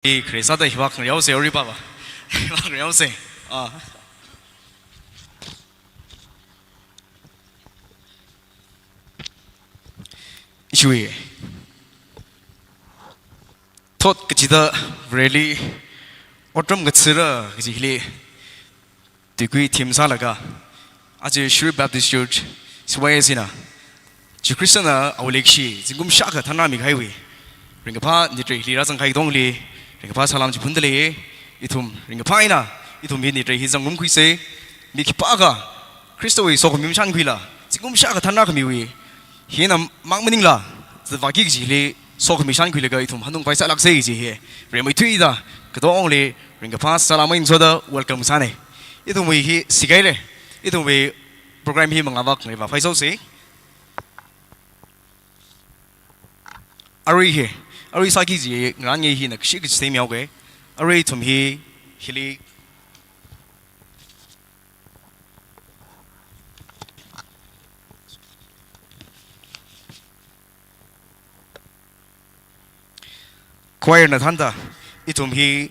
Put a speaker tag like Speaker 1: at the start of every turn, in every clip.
Speaker 1: 可以啥的，希望可有些有吧吧，希望可有些啊。因为，tot kita really, orang kecil ke sini, tukui tim salah ka, aja Shri Baptist Church, sebagai sini, jadi Kristen awal ekshi, jengkum syak tanah mikai we, ringkapa ni terhili rasa kai dong le, ringkapa salam jepun le, itum ringkapa ina, itum ni terhili jengkum kuise, mikipa ka, Kristen we sok mimsan kuila, jengkum syak tanah kami we, hina mak mening lah, sebagi sini. Sok misan kuila ka itum handung paisa lakse iji he. Remai tu ida ketua le ringka pas salamain soda welcome sana. Itum we hi sigai le. Itum we program hi mengawak ne ba paisa se. Ari saki ji ngan ye hi nak shik se miao ge. Ari tum hi hili choir na thanda itum hi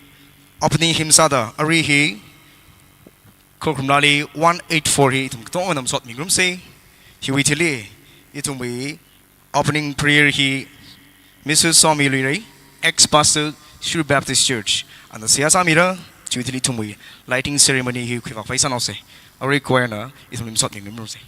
Speaker 1: opening hymn sada ari hi kokumlali 184 hi itum to nam sot mingrum se hi witili itum we opening prayer hi Mrs. Somili ex pastor Shri Baptist Church and the siasa mira witili itum we lighting ceremony hi khwa faisa no se ari choir na itum sot mingrum se.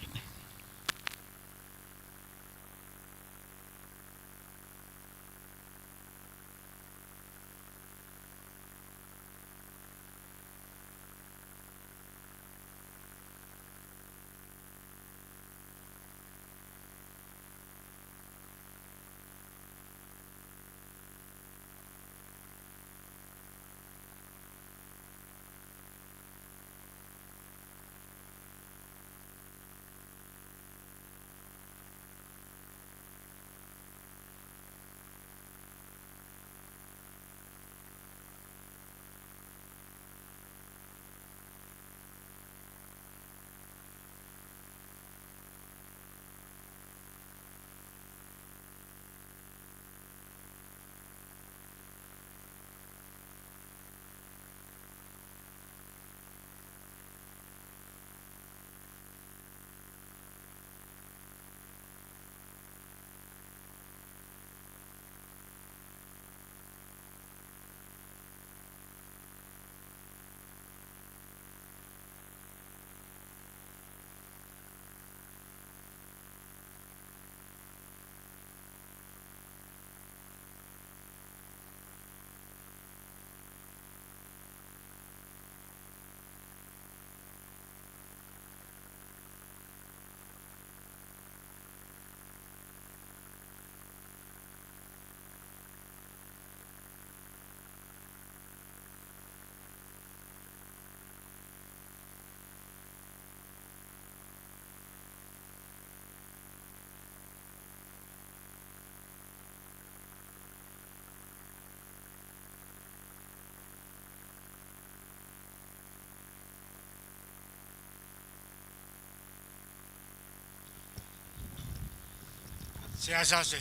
Speaker 2: Siasa se,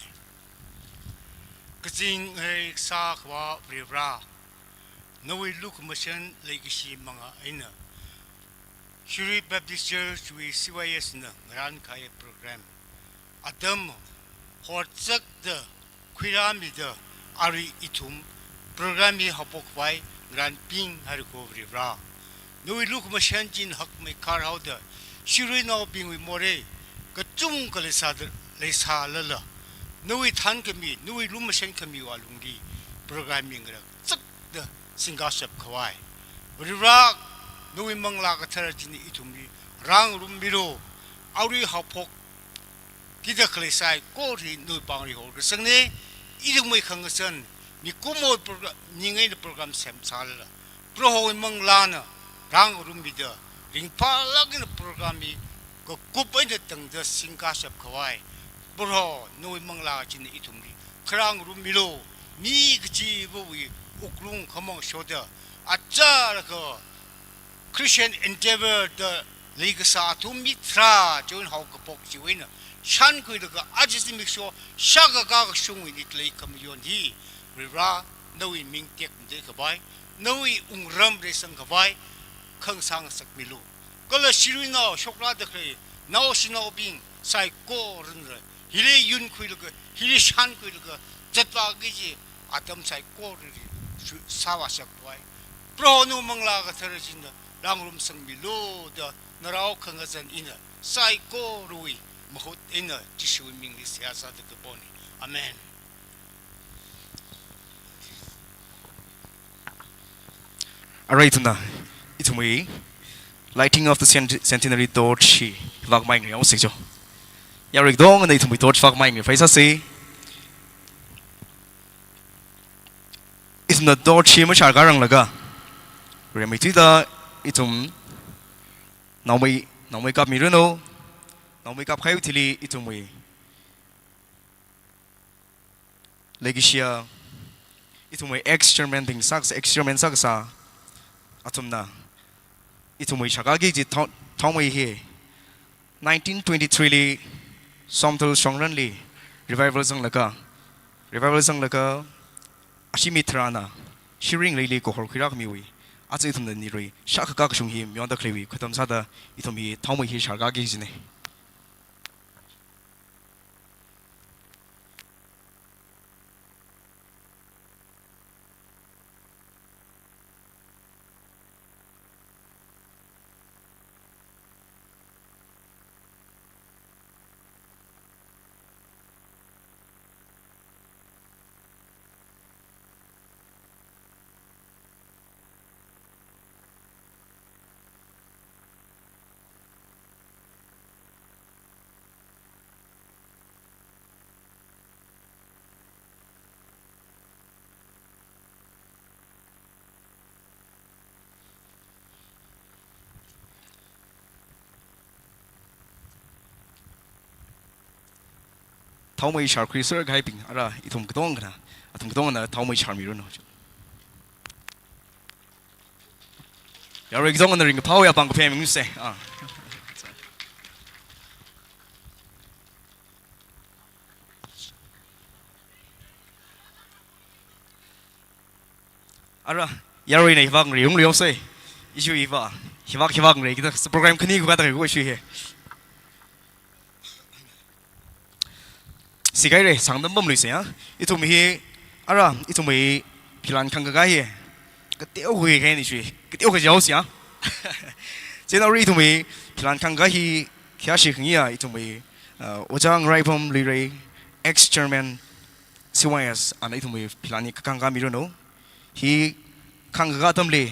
Speaker 2: kecing sa kwa pribra, nawi look machine legisi mga ina. Shri Baptist Church we CYS na ngaran kaya program. Adam hortsak de kwiramida ari itum programi hapokwai ngaran ping hariko pribra. Nawi look machine jin hak me kar hauda. Shri no ping we more kacung kalisadar. Leisa lala, nui tan kami, nui lumasen kami walungi, programming rak, cak the singasap kawai. Berirak, nui mangla katara jini itumi, rang rumbiro, auri hapok, kita kelesai, kori nui bangri hol, kesengne, idung mai kangasan, ni kumo program, ningai the program sem sala, proho manglana, rang rumbida, ring palagin programi, ko kupain the tang the singasap kawai. Bro, no mangla jin itumri. Krang rumilo, mi gji bui uklung kamong shoda. Acha ko Christian Endeavor the Ligasa to mitra join how kapok jiwina. Shan kui the ajis make sure shaga gaga shung in it lake community. Rira nawi ming tek de ka bai nawi ungram re sang ka bai khang sang sak milu kala shiri na shokla de kre nao shino bing sai ko rin re hile yun khuil ka hile shan khuil ka jatwa gi ji atam sai ko ri sawa sak bai pro nu mangla ka thar jin da langrum sang milu da narao khang zan ina sai ko rui mahut ina jishu ming li siasa de ka boni amen.
Speaker 1: Alright, na. It's me. Lighting of the centenary torch. Vag mai ngi ông jo. Ya rig dong na itumi torch vag mai ngi faisa si. It's na torch ma char garang laga. Remi ti da itum naumai kap mi reno. Naumai kap khai utili itumi. Legisia itumi experimenting experiment saksa. Atumna itumi shagagi ji thongmai he 1923 li somthul songran li revival sang laka ashimi thrana shiring li ko hor khirak mi wi ache thumna ni roi shak ka shung hi myon da khlewi khatam sa da itumi thongmai he shagagi ji ne thongmai shar khrisar gai ping ara itum kdong kana atum kdong na thongmai shar mi reno ya rig dong na ring pau ya bang ko pem se ah ara ya ri nei vang ri ung se isu iwa hiwak ri kita program khani ko ta ko shu he sigai re sangdam bom lui se ha itum hi ara itum hi philan khang ga hi ka teo hui he ni shui ka teo ka jau si ha chen ori itum hi philan khang ga hi kya shi khni ya itum hi ojang rai bom li re experiment siwayas an itum hi philani khang ga mi ro no hi khang ga tam le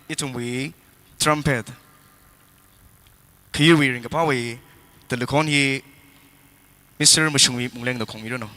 Speaker 1: itum hi trumpet khi wi ring ka pa wi the lekon hi Mr. Mushumi Mungleng the Kong, you don't know.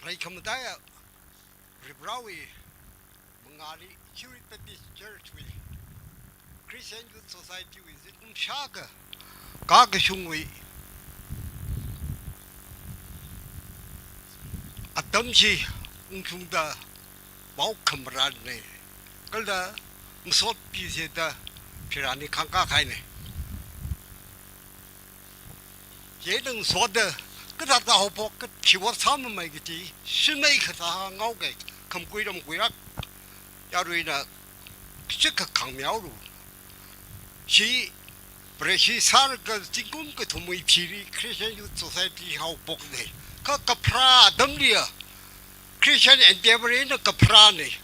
Speaker 3: Rai Kamadaya, Ribrawi, Mangari, Churi Baptist Church with Christian Youth Society with Shaka, Gagashungwi, Adamshi, Unkunda, Baukamradne, Gulda, Msot Pizeta, Pirani Kanka Kaine. Jeden Soda. Cái đó là học cái chiều sáng mà cái gì, xin mấy cái thằng ngáo cái, không quý đồng quý ác, giờ rồi là rất là khẳng méo rồi, chỉ bởi vì sao cái chính cũng cái thùng mì phiri Christian Youth Society học bốc này, cái pra đâm đi à, Christian Endeavor nó cái pra này,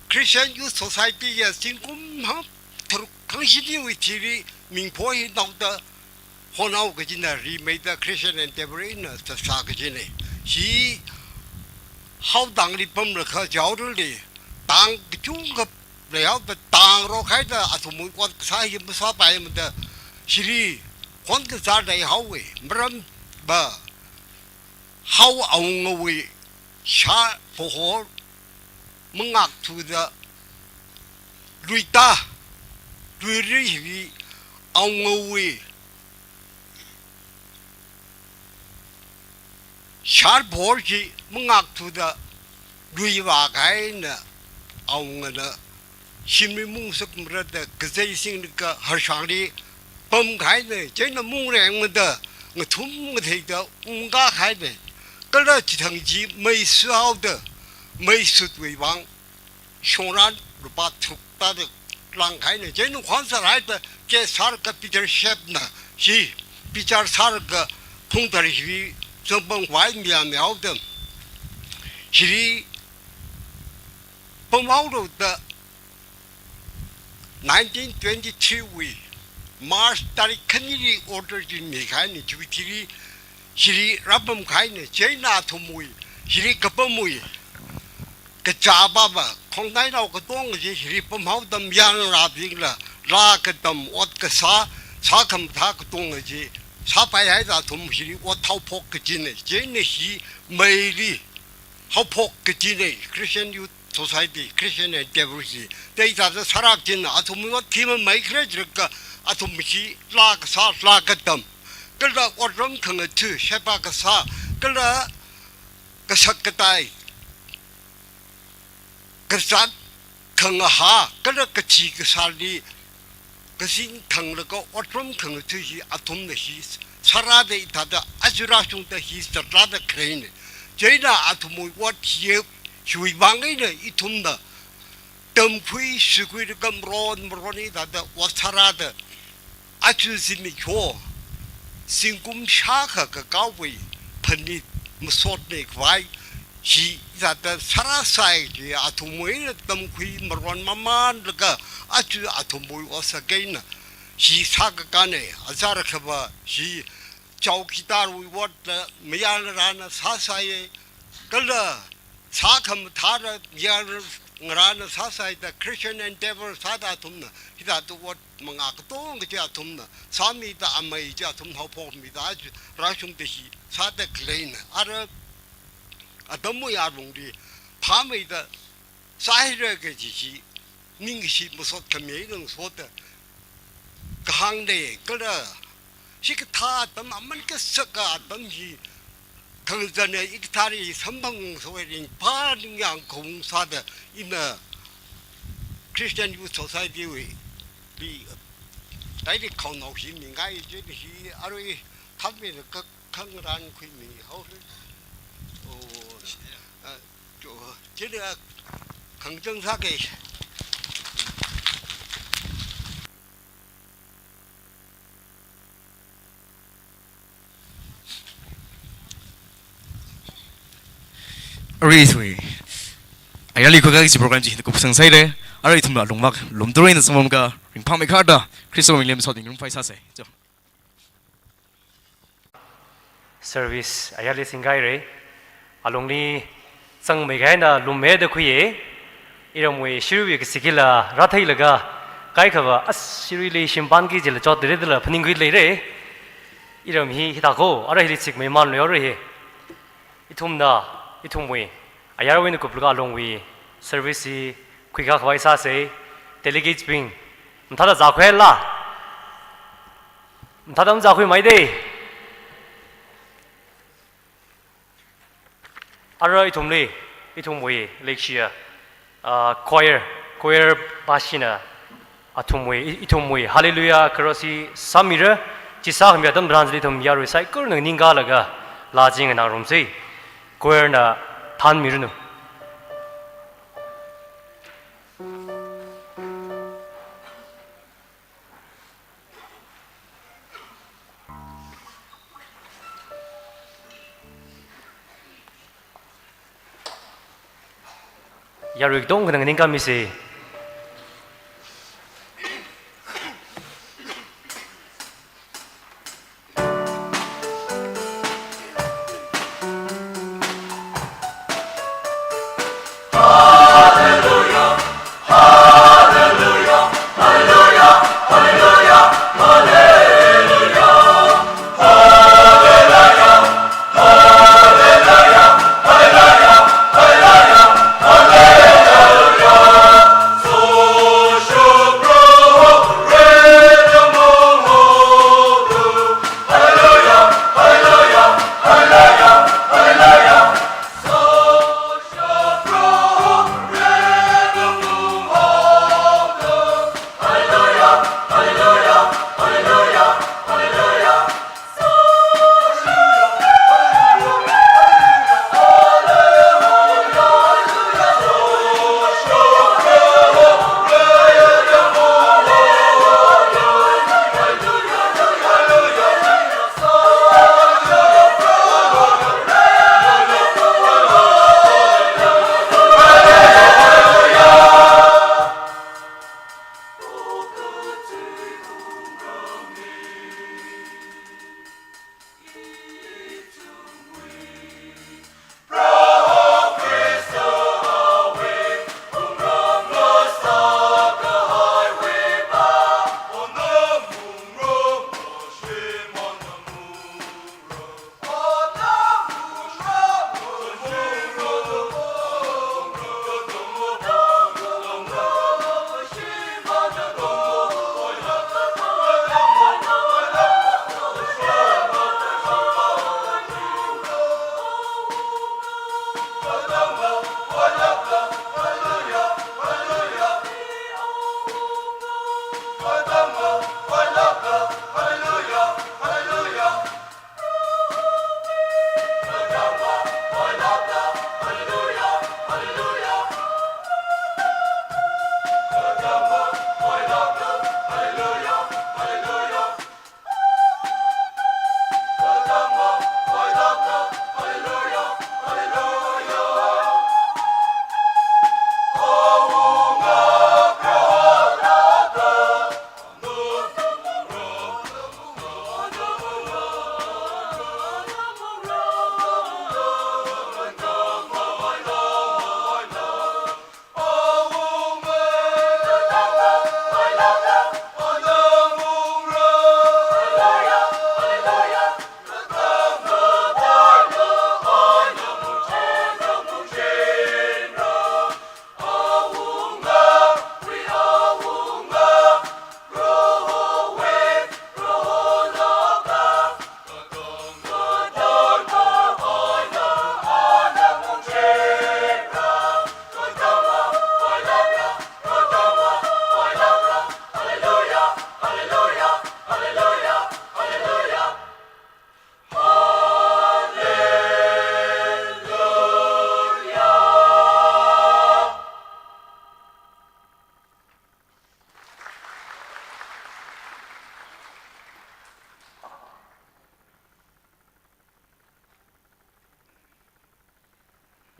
Speaker 3: Christian Youth Society là chính cũng hả, thằng khang sinh đi với phiri mình phơi đâu đó. Hôm nay cái gì là remake Christian Endeavor nó sẽ sao cái gì này, chỉ hậu đảng đi bấm được cái giáo rồi đi, đảng cái chung cái lẽ về đảng rồi cái đó, à tụi mình quan sai gì mới sao bài mình đó, chỉ quan cái giá này hậu ấy, mà làm bà hậu ông người xa phổ hộ, mong ngạc thu đó, lui ta, lui đi ông người Char Borgi, Mungak to the Ruiva Gaina, Aungana, Shimi Mungsuk Murata, Gazing Harshali, Pum Gaina, Jena Murang with the Tum take the Unga Haide, Galachitangi, May Sauda, May Sut we wang, Shoran, Rubat took that long kind of Jen Hansarita, Get Sarka Peter Shepna, she, Peter Sarka, Puntari. Some white meal out them. She from out of the 1922 we March that committee ordered in me kind of Twitteri. She Rabam kind of Jana to Mui, she Kapamui, Kachababa, Kondina Katong, she from out them young Rabingla, Lakatam, what Kasa, Sakam Takatongaji. Sapai hai ra thum hi wa thau phok ke jin ne je ne hi mai li hau phok ke jin ne Christian Youth Society Christian Endeavor hi dei ta sa sarak jin a thum wa thim mai khre jir ka a thum hi la ka sa la ka dam ka la wa ram khang chu shepa ka sa ka la ka sak ka tai ka sa khang ha ka la ka chi ka sa li 그신 탕르고 어떤 탕르듯이 아톰네 히스 사라데 이타다 아주라숑다 히스라다 크레인 제나 아톰이 워티에 휴이방이네 이톰다 덤푸이 시구이르 감론이 다다 와사라다 아주시미 교 싱금 샤카가 가위 판니 무소네 과이 시 자다 사라사이지 아톰이 덤푸이 머론 마만르가 아주 아톰보이 어서게나 시 사각간에 아자르카바 시 자우기다루 워드 미안라나 사사에 걸라 사감 타라 미안라나 사사이다 크리스천 엔데버 사다 돔나 히다도 워 망아도 그게 돔나 사미다 아마이자 돔 하포입니다 아주 라숑데시 사다 클레인 아르 아덤모야 롱디 파메이다 사이르게 지시 닝시 무슨 감미는 소다 강대 그래 시크타 덤 안만 께서가 덤지 그전에 이타리 선방 소외린 반양 공사다 이나 크리스천 유th 소사이티 위 다이리 카운트시 민가이 제시 아로이 탑미는 그 강란ခွင့်ဟုတ်저 제가 강정사게
Speaker 1: Really, I really could get program to the Kupsang side. I read to Lumak, Lumdrin, some of them, in Pamicarda, Christopher Williams, holding room 5 Sase.
Speaker 4: Service ayali singaire alongni sang megaina lumme de kuye iramwe shiruwi sikila rathailaga kaikhawa as shirili shimpangi jil chot dedela phningui leire iram hi hitako ara hilisik meman yore อิทุมน่ะอิทุมวยอายาร์วินกุบลูกอาลงวีเซอร์วิสีคุยกับไว้ซาเซ่เดลิเกตบิงมันท่าจะจ่าคุยละมันท่าจะจ่าคุยไม่ได้อะไรอิทุมเลยอิทุมวยเล็กเชียchoir บาชินะอิทุมวยฮาเลลูยาครอสีสามีระจิสาขมีดัมรันส์ลิทุมยารุไซค์ก็นึงนิงกาละกะลาจิงนารมซี choir น่ะท่านมีรุนยารุกดงก็นึงนิงกามิซี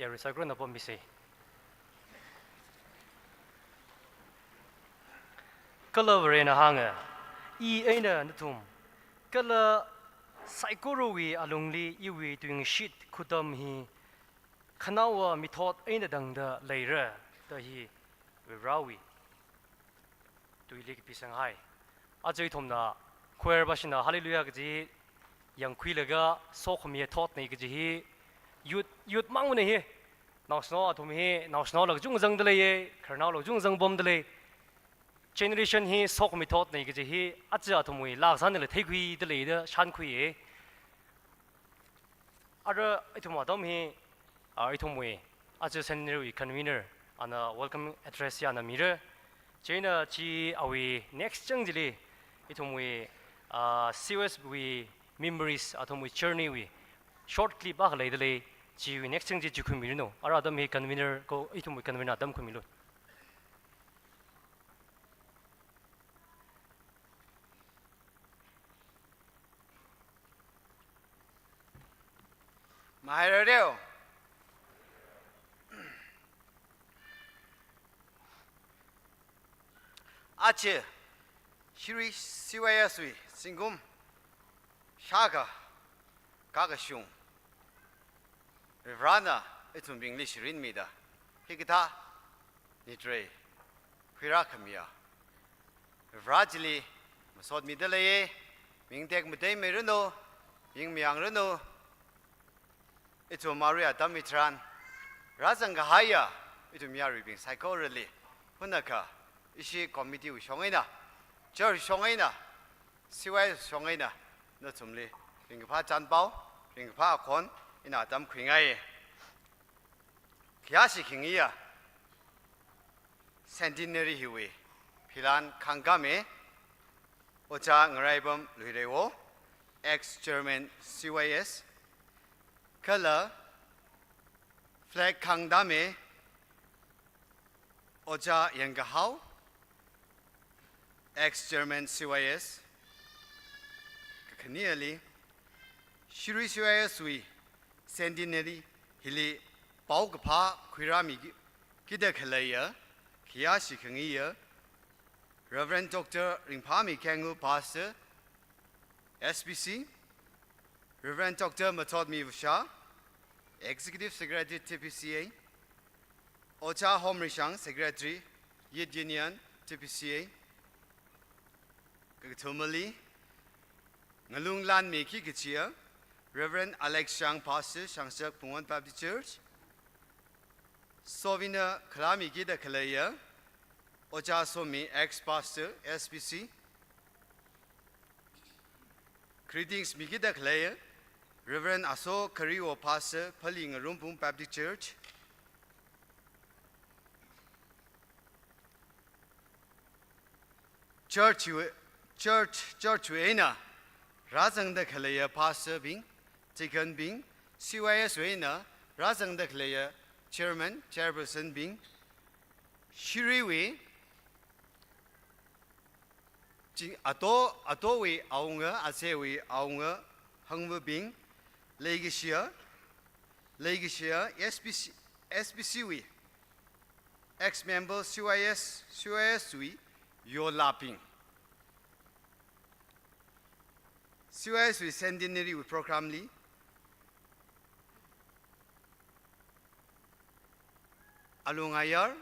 Speaker 4: อย่ารู้สึกรู้นะผมไม่ใช่ก็เลยเรียนหางอีเอ็นนั่นทุ่มก็เลยไซโคโรวีอารมณ์ลีอีวีตัวงชิดคุดมฮีขณะว่ามีทอดเอ็นดังเดเลยระตัวฮีวิราวีตัวอีเล็กพิสังไฮอาจจะทุ่มนะคุยร์บัชนะฮาเลลูยาก็จียังคุยเลยก็โซคมีทอดในก็จี youth mang mun hi nào snow atum hi nào snow lag jung jang dele ye kharnaw lag jung jang bom dele generation hi sok mi thot nei ge hi acha atum wi lak san le thei khui dele de shan khui ye ara itum adam hi itum wi acha senior convener ana welcome address ya na mire china chi awi next jang jili itum wi serious wi memories atum wi journey wi short clip ba le dele chi wi next jang ji khu mi no ara adam hi convener ko itum wi convener adam khu mi lo
Speaker 5: Mahirareo. Ache, Shiri Siwayasui, Singum, Shaka, Kakashung, Rana, itum English rin mida, Higita, Nitre, Hirakamia, Vrajili, Masod Midalaye, Mingtek Mute Merino, Ying Miang Reno, itum Maria Damitran, Razangahaya, itum Yari being psychorally, Hunaka. 이시 committee 우성이나 저 성이나 시외 성이나 너 좀리 빙파 잔바오 빙파 권 이나 담 퀸아이 기아시 킹이야 센티너리 히웨 필란 칸가메 오자 ng라이범 루이레오 ex German CYS color flag 칸다메 오자 연가하우 ex-German CYS, Kaniali, Shiri CYS, we centenary Hili Baugapa, Quirami Kidakalaya, Kiashi Kangia, Reverend Dr. Ringpami Kangu, Pastor, SBC, Reverend Dr. Matodmi Vusha, Executive Secretary TPCA, Ocha Home Rishang, Secretary, Yid Union, TPCA, Tumali, Ngalung Lan Meki Kichia, Reverend Alex Shang Pastor, Shangsak Pungan Baptist Church, Sovina Kalami Gida Kalaya, Ocha Somi, ex-pastor, SBC, Greetings Migida Kalaya, Reverend Aso Kariwo Pastor, Paling Rumpung Baptist Church, Church Wena, Razang the Kalaya Pastor Bing, Chicken Bing, CYS Wena, Razang the Kalaya Chairman, Chairperson Bing, Shiriwi, Atowi Aunga, Asewi Aunga, Hungwa Bing, Legishia, SBCW, ex-member CYS, Yo Lapping. CYS we centenary we program li. Alungayar,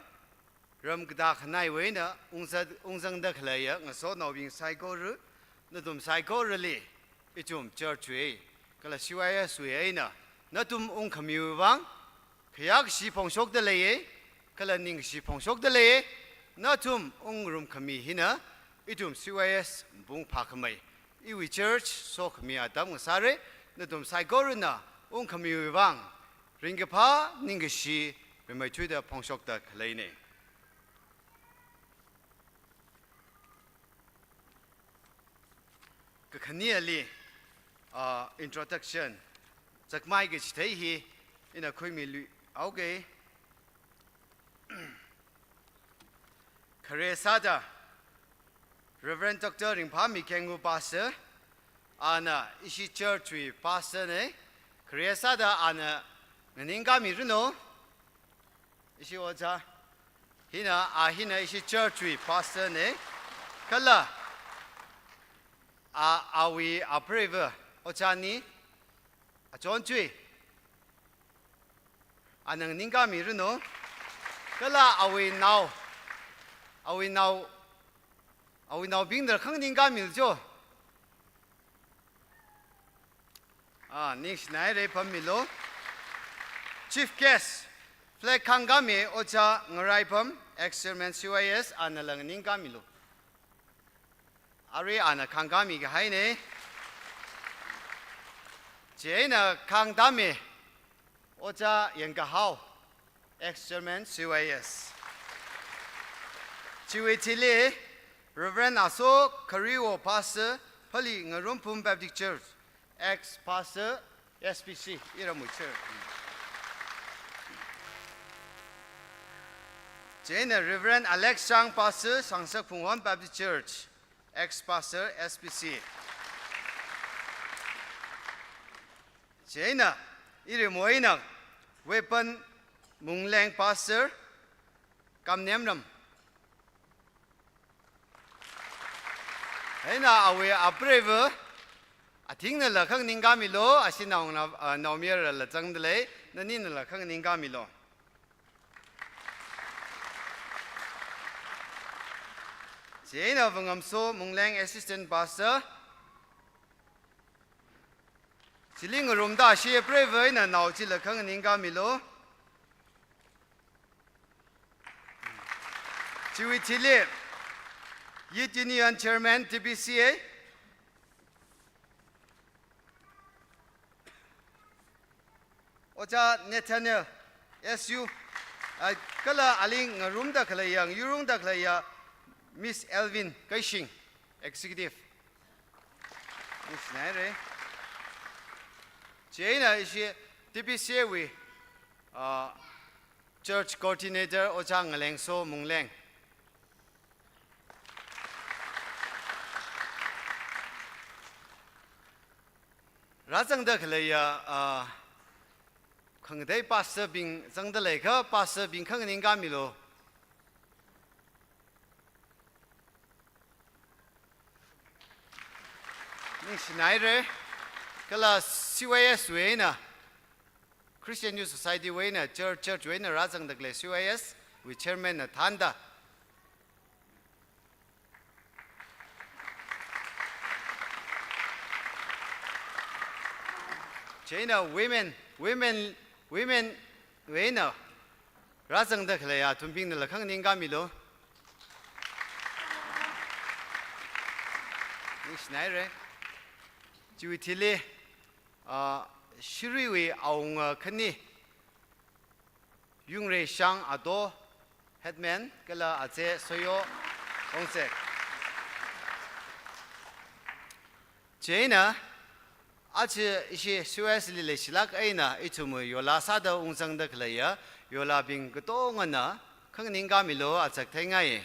Speaker 5: Ram Gda Khanai Wena, Ungzang da Klaya, and so now being psycho, Natum psycho relay, Itum church way, Kala CYS we aina, Natum Unkamu Wang, Kayak Shipong Shok the lay, Kala Ning Shipong Shok the lay, Natum Ungrum Kami Hina, Itum CYS Bung Pakamay. Iwi church sok mi adam sare na dum sai gorna ung khami wang ringpa ningshi be mai chui da phongsok da khlai ne ka khani ali introduction chakmai ge chithai hi ina khoi mi lu auge khare sada Reverend Dr. Ringpami Kengu Pastor, Anna Ishi Church Pastor ne, Kriasada Anna Naninga Miruno, Ishi Oja, Hina Ahina Ishi Church Pastor ne, Kala Awi Apriva Ochani, A John Tree, Anna Ninga Miruno, Kala Awi now. Awi now being the Kangning Gamil Joe. Nish Naire Pamilo. Chief Guest Flag Kangami Ocha Ngaraipam Ex-Chairman CYS Analang Ningkamilo Ari Ana Kangami Gahaine Jena Kangdami Ocha Yengahao Ex-Chairman CYS Chiwitili Reverend Aso Kariwo Pastor Pali Ngarumpum Baptist Church Ex-Pastor SPC Iramu Church Jena Reverend Alex Sang Pastor Sangsak Pungwan Baptist Church Ex-Pastor SPC Jena Irimuinang Weapon Munglang Pastor Kamnyamram Hena awe abreve ating na lakang ningamilo asinaw na naumir la changdle nanin na lakang ningamilo Jena vangamso Munglang Assistant Pastor Siling rumda shi breve na nauchi lakang ningamilo Chiwi chile Youth Union Chairman TBCA Ocha Nathaniel SU Kala Aling Rumda Kalayang Yurungda Kalaya Miss Elvin Kaishing Executive Miss Naire Jaina is TBCA we Church Coordinator Ocha Ngaleng So Munglang Razang da khlaya khangdai pastor bing zang da lekha pastor bing khang ninga milo ni sinaire kala CYS we na Christian Youth Society we na church we na razang da khle CYS we chairman na thanda China women na razang da khlaya tumping na lakhang ninga milo Nisnaire Juitile Shiriwi aung khani Yungre Shang Ado headman kala ache soyo ongse China Ache ishi CYS li le silak aina itumu yola sada ungsang da klaya yola bing gato ngana khang ninga milo achak thainga ye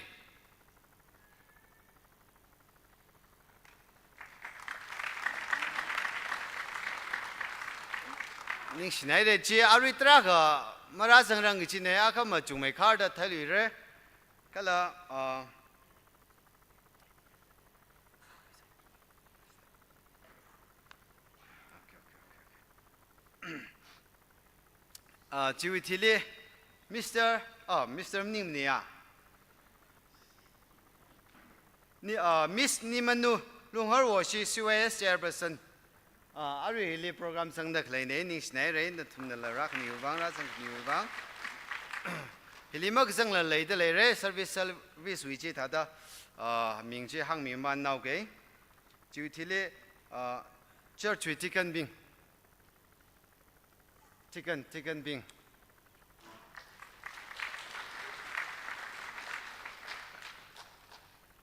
Speaker 5: ning sinai de che aritra ga mara sangrang gi chine akama chungmei khar da thali re kala Chiwitili Mr. Nimnia Miss Nimanu Lunghar Washi CYS Chairperson Ari Hili Program Sang da Klane Ning Snai Rain the Tumnala Rak Niubang Razang Niubang Hilimak Sang La Lay the Lay Service Wichi Tata Mingji Hang Miman Now Gay Chiwitili Church with Chicken Bing Chicken Bing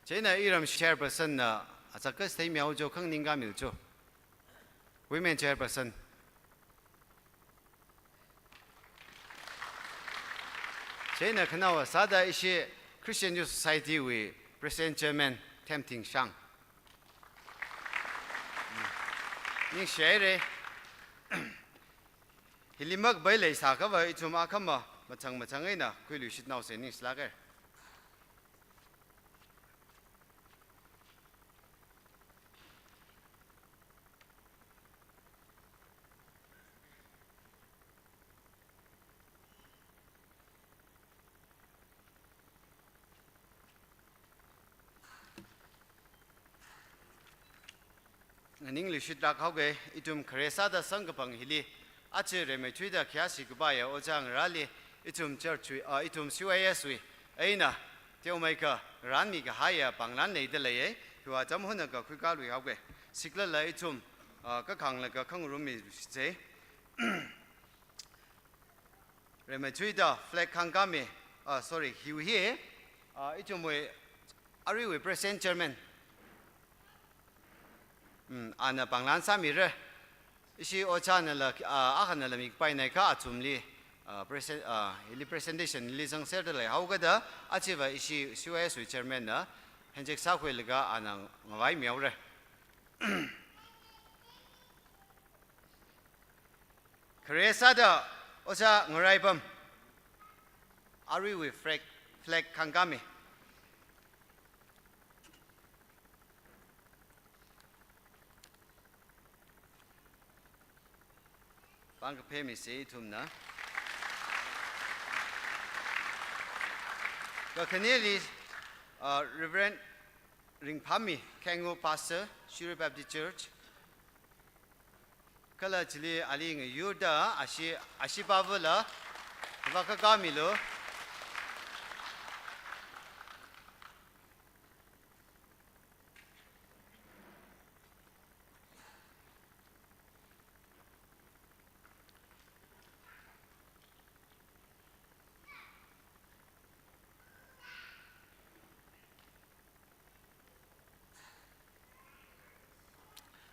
Speaker 5: China Iram Chairperson na Asaka Stay Miao Jo Kang Ninga Miljo Women Chairperson China Kanawa Sada Ishi Christian Youth Society we President Chairman Tempting Shang Ning Shere Hilimak Bailey Sakava Ituma Kama Matangina Kulu should now say Ning Slager In English, it like how itum Kresa da Sangapang Hili, 阿这人们吹的开始个巴呀，我讲哪里一种叫吹一种CYS位，哎呢，就每个人米个海呀，帮人来的来诶，就话怎么那个开家旅好个，食了来一种个扛那个扛入米这，人们吹的 flag 扛干咩？sorry， hiu here，一种为阿瑞为 present German。ana panglan samire isi ocha na la akhana la mik pai nai ka chumli present ili presentation li sang ser de lai hau ga da achiwa isi CYS chairman na henjek sa khoi laga anang ngawai miaw re kresa da ocha ngorai pam ari we flag kangame bang ka phe mi se thum na ka khneli Reverend Ringphami Kango Pastor Shuri Baptist Church kala chili ali ng yuda ashi bavula baka kamilo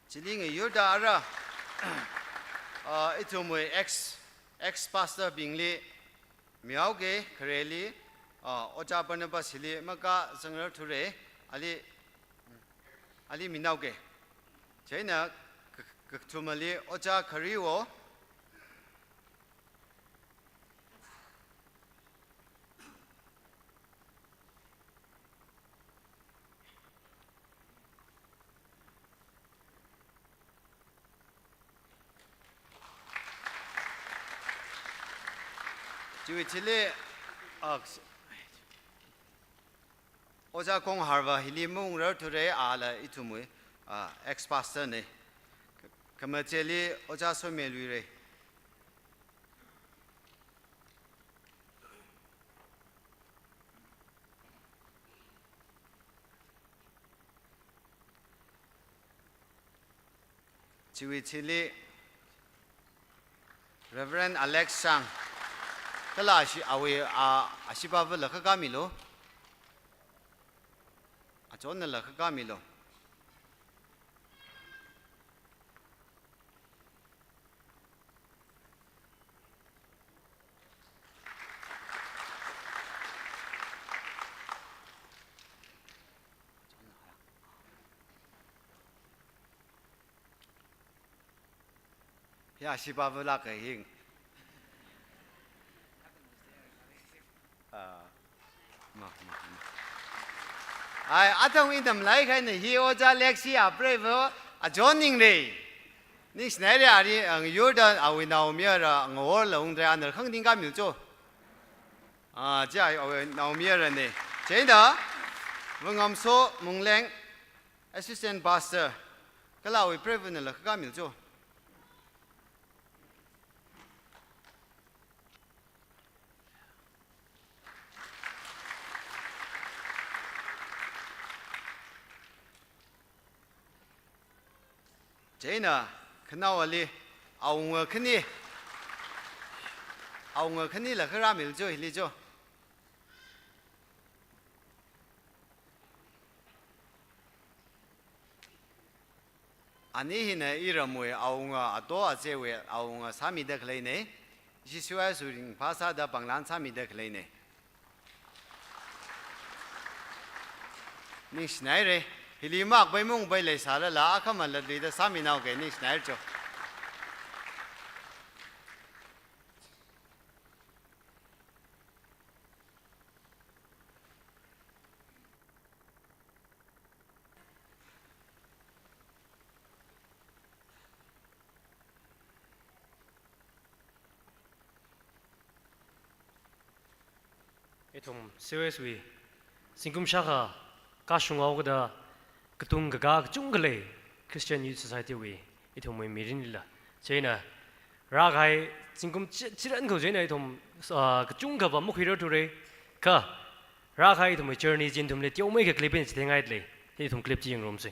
Speaker 5: chili ng yuda ara ito mo ex pastor bingli miao ge kreli ocha panaba sili maka sangrar thure ali minau ge chena tumali ocha khariwo Chile oja kong harva hilimung rar ture ala itumui ex pastor ne kamacheli oja so melui re Chile Reverend Alex Sang kala shi awe ashiba la ka milo achon la ka milo ya ashiba la ka hing ai atong idam lai khai ne hi oja lexi a prevo a joining re ni snai ya ri ang yordan awi naw mia ra ngor long dra an khang ding ga myu cho ja awi naw mia ra ne chen da wangam so mungleng assistant pastor kala awi prevo ne la ga myu cho China kanawali aunga khani la khara mil jo hili jo ani hina iramwe aunga ato achewe aunga sami da khlai ne jiswa suring phasa da banglan sami da khlai ne ni snai re Hilimak bay mong bay lay sala la akaman la dida sa minaw kay ni snare cho.
Speaker 4: Itum seriously singkum shaka kashungaw da ketung gaga jungale Christian Youth Society we itum we mirin la China ra gai jingkum chiran ko jene thum ka chung ka ba mu khiro tu re ka ra gai thum journey jin thum le tyo mai ka clip in chengai le hi thum clip chi rom se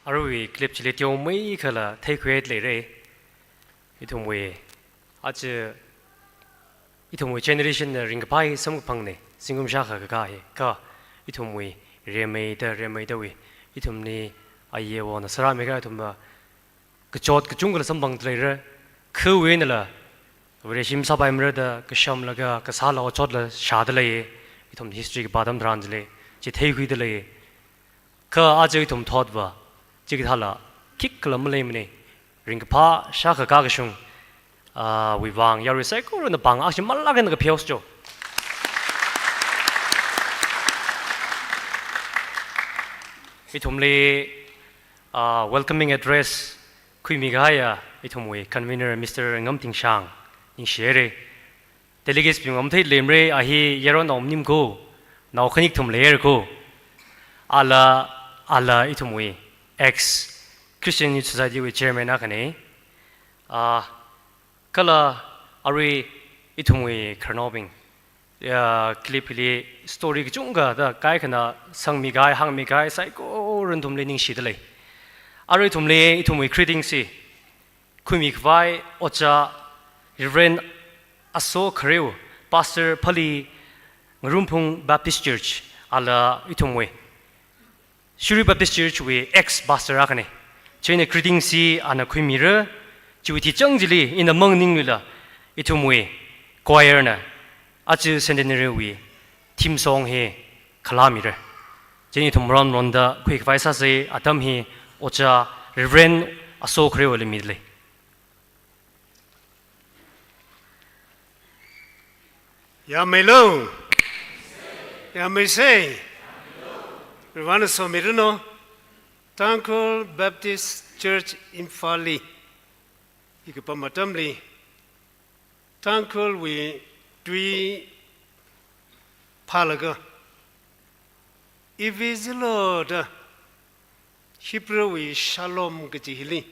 Speaker 4: 아루이 클립 질레 띄오메이 컬라 테이크웨이 레레 이통웨이 아주 이통웨이 제너레이션 링가파이 삼국방네 싱금샤가 가가해 가 이통웨이 레메이더웨이 이통니 아이에워나 사람에가 좀 그쪽 그 중국의 선방들을 그 외에는 우리 심사바임르다 그 시험라가 그 살라고 쫓을 샤들레 이통 히스토리 바담 드란들레 제 대휘들레 그 아주 좀 더봐 지금 할라 킥클럼레미네 링파 샤가 가가숑 아 위방 야리 사이클은 방 아시 말라게는 그 배웠죠 이 톰리 welcoming address kuimigaya itomwe convener Mr. Ngamtingshang ning shere delegates bi ngamthai lemre ahi yeron omnim ko naw khanik thum layer ko ala itomwe ex Christian Youth Society with chairman akane kala ari itomwe kharnobing clipli story chunga da kai khana sangmigai hangmigai saiko ren thum le ning sidale 아르 톰레 이톰의 크리딩시 쿠미크바이 오차 리브렌 아소 크레오 파스터 팔리 룸풍 바프티스트 처치 알라 이톰의 슈리 바프티스트 처치 위 엑스 바스터 아카네 저희의 크리딩시 아나 쿠미르 지위티 정질이 인더 멍닝위라 이톰의 과이어나 아주 센데네르 위 팀송해 칼라미르 저희 톰런 론다 쿠이크바이 사세 아담히 오차 리브렌 아소 크레오 리미들레
Speaker 6: 야멜로 야메세 리바나 소미르노 Thankful Baptist Church in Fali 이게 밤마tamli Thankful we twi palaga Iviziloda Hebrew we shalom gaji hili.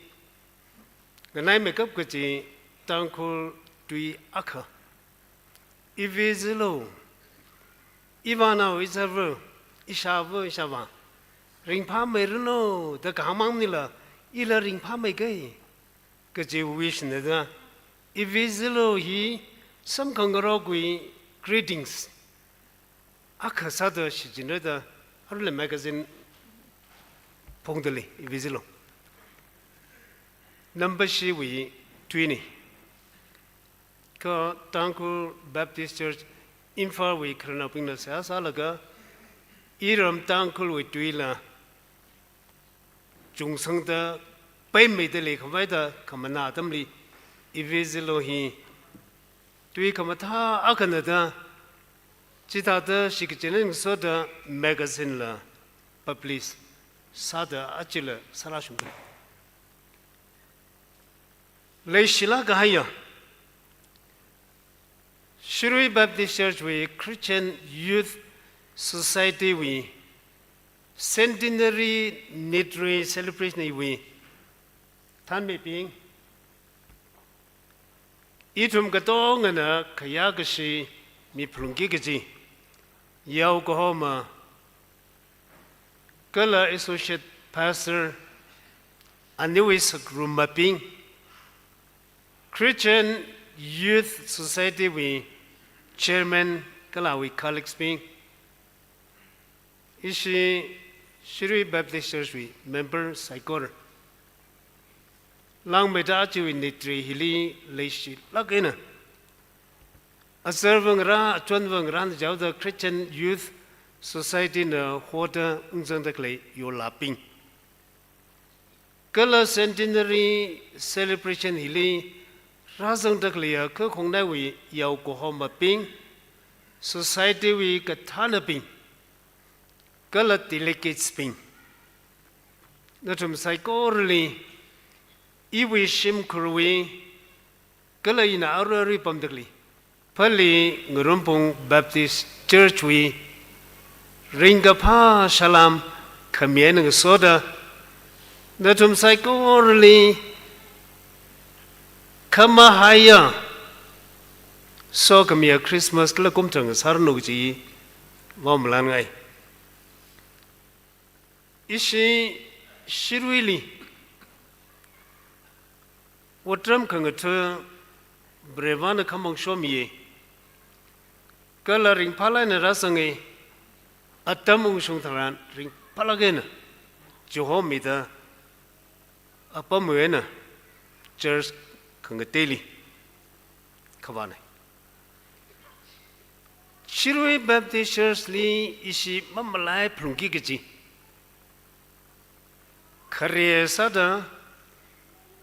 Speaker 6: Ganai makeup gaji thankful tui akha. Ivezilo. Ivana izavu ishava. Ringpa meruno the gamam nila ila ringpa megai. Gaji wish neda. Ivezilo he some kangarogui greetings. Akha sada shijinada arule magazine Pongdali, Vizilo. Number she we 20. Ka Thankful Baptist Church Infa we Kranaping the Sasalaga. Iram Thankful we Twila Jung Sangda Pay Medele Kavada Kamanatamli Ivizilo he Tui Kamata Akanada Chitata Shikichin Soda Magazine la Publish. Sada achila sarashum. Leishila Gahaya Shirui Baptist Church we Christian Youth Society we Centenary Nitri celebration we Tan me being Itum Gatong and a Kayagashi mi Plungigaji Yaukahoma Kala Associate Pastor Anuis Grumaping Christian Youth Society we Chairman Kala we colleagues being Ishi Shiri Baptist Church we member Saikor Lang Medachu in Nitri Hili Leishi Lagina A servant ra Chunvang Ran Jauda Christian Youth Society na Hota Unzandakle Yolaping. Kala Centenary Celebration Hili Razandaklia Kokongnawi Yaukohoma Ping Society we Katana Ping Kala Delegates Ping Natum Psychorally Iwi Shim Kurwi Kala in Aurari Pamdakli Pali Ngurumpung Baptist Church we Ringapa Shalom Kamien Soda Natum Psychorally Kamahaya So Kamia Christmas Lakumtang Sarnuji Womlangai Ishi shirwili watram kangatha brevana kamong shomiye kala ring pala na rasange atamung sungtharan ring palagena johomida apamuena church kangateli kavane Shirui Baptist Church li isi mamalai prungi gaji Kariya sada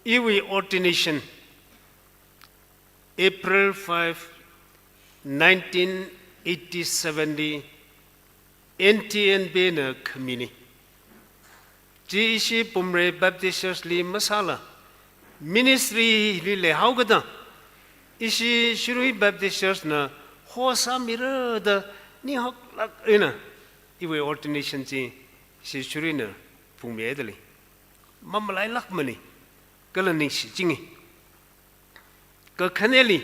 Speaker 6: iwi ordination April 5 1987 NTNB na kamini ji isi Pumre Baptist Church li masala ministry li le haugada isi Shirui Baptist Church na hosa mira da ni hok lak ina iwe ordination ji si Shirui na Pumre dali mamalai lak mani kala ning si jingi ka khaneli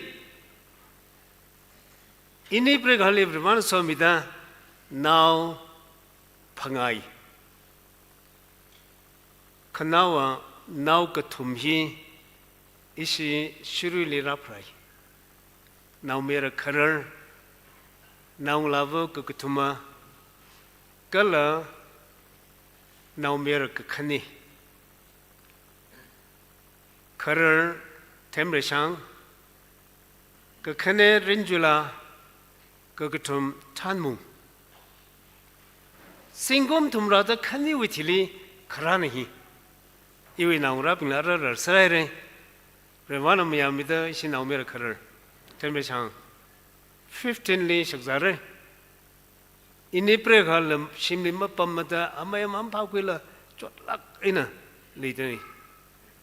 Speaker 6: ini preghali brahman somida now phangai khanawa now ka thumhi isi Shirui li raprai now mera kharar now lava ka thuma kala now mera ka khani kharar temre shang ka khane rinjula ka thum thanmu singom thumra da khani withili khara nahi iwi now ra pingla ra sarai re revana miyamida isi now mera kharar temre shang 15 li shakzare ini preghal shimli mapamata amayam phawkwila chotlak ina leidani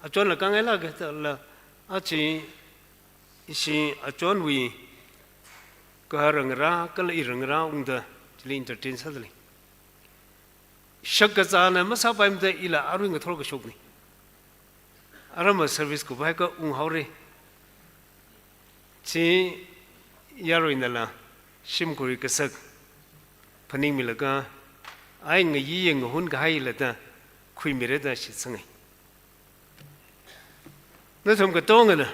Speaker 6: achon la kangela ga la achi isi achon wi karangra kal irangra ungda chili entertain sadli shakazana masapaimda ila arunga tholga shokni arama service ko bhai ka ung haure chi yaro inala shim kuri kasak paning milaga ai ngi yeng hun ga hai la da khui mire da shi sangai na thom ka tong na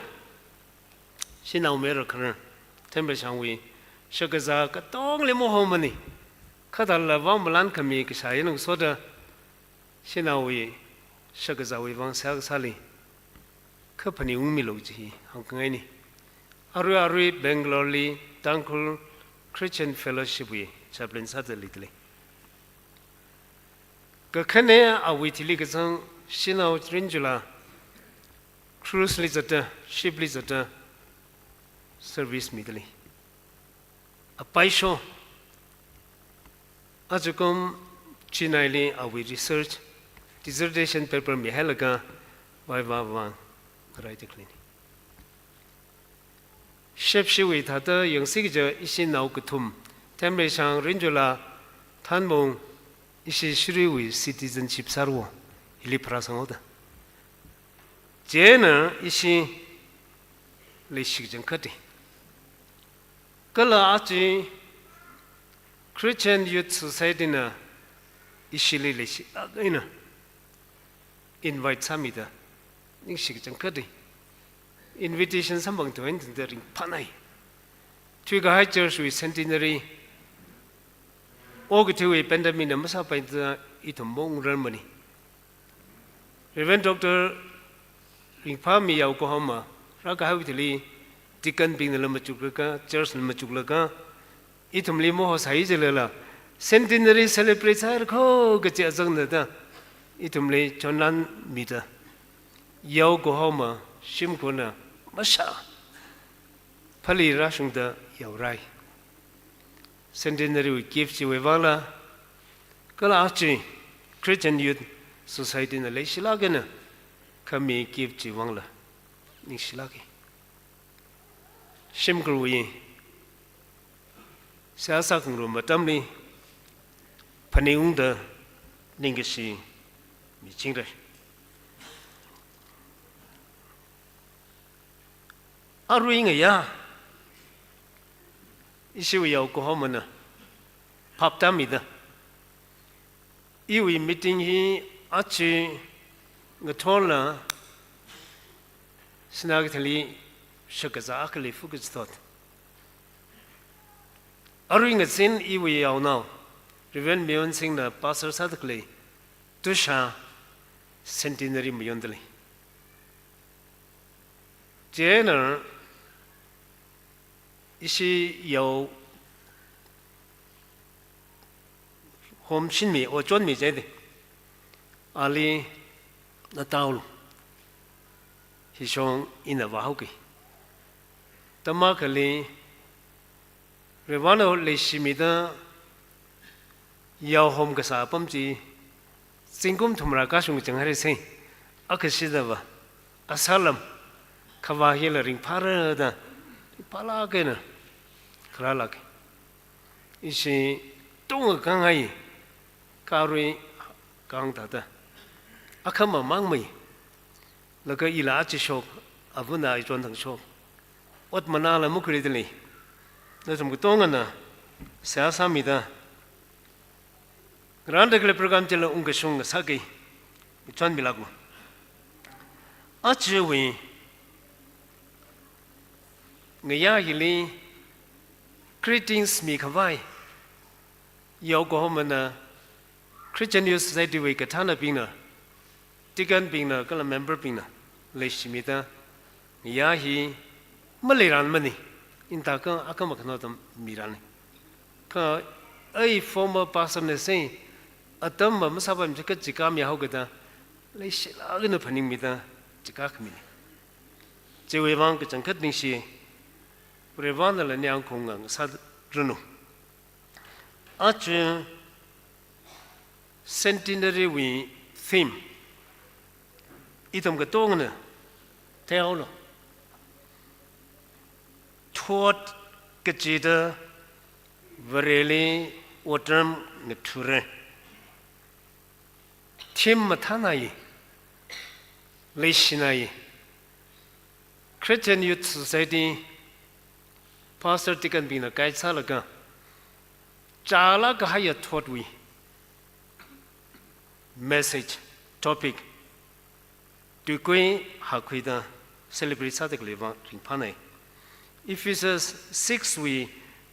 Speaker 6: sinau mera khana tembe sangwi shakaza ka tong le mo homani khadal la wam lan kami ka sai nang soda sinawi shakaza wi wang sa sali khapani umi lo ji hang ngai ni Arui Bangalore li Thankful Christian Fellowship wi chaplain sadali tli ka khane awithili ka sang sinau rinjula cruise li zata ship li zata service midli apaisho ajukom chinaili awi research dissertation paper mi helaga vai va right clean Shepshi wi thata yongsik je isi nau kuthum temre sang rinjula thanmong isi Shirui wi citizenship sarwo ili prasangoda jena isi le shikjang khati kala achi Christian Youth Society na isi le shi agina invite samida ning shikjang khati invitation sambang to end the ring panai twiga high church with centenary ogtiwi pandemic na masa pa itambong ramani Reverend Dr. Ringpami Yokohama raga hawitli tikan bing na machuklaka church na machuklaka itumli mo sai jelela centenary celebrate har kho gachi azang na da itumli chonlan mita Yokohama shimkona Masha Pali Rashungda Yaurai Centenary gift you Evala Kalachi Christian Youth Society in the Leshilagana Kami gift you Wangla Nishilagi Shimkruwi Sasakuru Matamli Paniunda Ningashi Michingre Aruinga ya Isi Yokohama na Paptamida Iwi meeting hi achi ngatola snagtali shakaza akli focus thought aring sin iwi yaw now reven mion sing na pastor sadkli tusha centenary miyondli jener ishi yaw hom shinmi o chonmi jede ali na taul hishong ina wahuki tamakali revano le shimida yaw hom gasa pamji singkum thumra ka shung changhare se akashidava asalam khawahila ring parada palagena kralak ishi tonga kangai karui kang tata akama mangmai laga ila chi shok abuna I chon thang shok ot manala mukri dili na sum tonga na sa samida grande kle program chela unga shung sa ge chon milagu achewi ngaya hili greetings mi khawai Yokohama Christian Youth Society we katana bina tigan bina kala member bina le shimita yahi maliran mani inta ka akama kana tam mirani ka ai former person ne say atam ma masabam jika jika mi hogada le shila gna phaning mita jika khmini jewe wang ka changkat ning shi prevan la nyang khong sa runu Ache centenary we theme itom gatong theo thot kachida vareli otram ngathure thim mathanai leishinai Christian Youth Society pastor tikan bina kaisa laga Chala kahaya thought we message topic to kwe hakwida celebrate sadikli wa ringphane Ephesians 6 we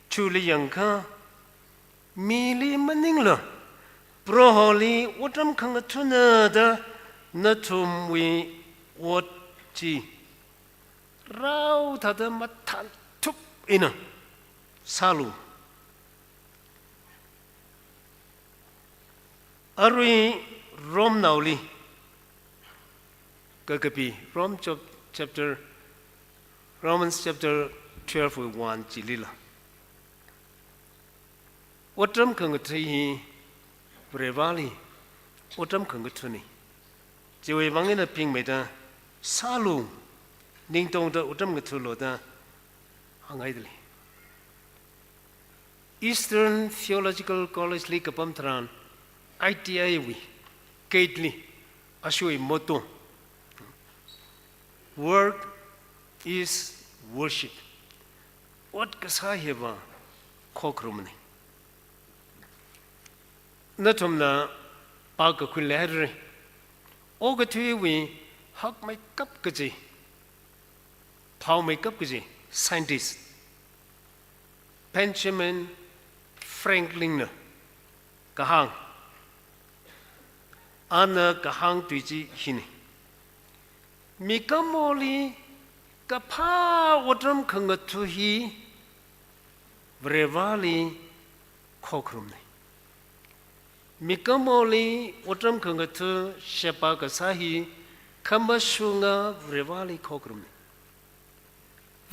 Speaker 6: chuli yanka mili maningla proholi otram khanga thuna da nathum we wotchi rau thada mathan thup ina salu Arui Rom Nauli Gagapi Rom chapter Romans chapter 12 1 Jilila Otram Kangatri Brevali Otram Kangatuni Jewe Wangina Ping Meda Salu Ning Tong the Otram Gatuloda Hangaidli Eastern Theological College League Kapamtran ITI we Kately Ashui Moto Work is worship. What kasaheba kokrumni Natumna Paka Kulari Ogatui we hug my cup gaji Pow make up gaji scientist Benjamin Franklin Kahang Ana kahang tuji hini. Mikamoli kapa watram kangatuhi vrevali kokrumni. Mikamoli watram kangatu shepa kasahi kamashunga vrevali kokrumni.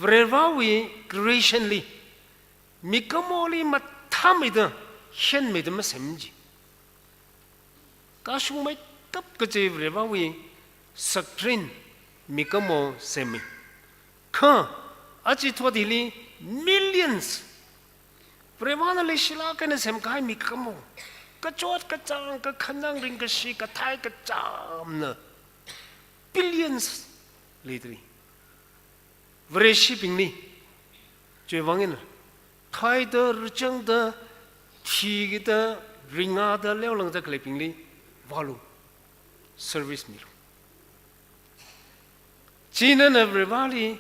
Speaker 6: Vrevawi creationly Mikamoli matamida shen made masemji. Kashung may tap kajiv revawi sakrin mikamo semi. Ka achitwadili millions. Prevana le shilaka na semkai mikamo. Kachot kachang kakhanang ring kashi kathai kacham na billions litri. Vre shipping ni. Jewangin. Thai da rchang da thi da ringa da leo lang da clipping li. Valu service miru China na brevali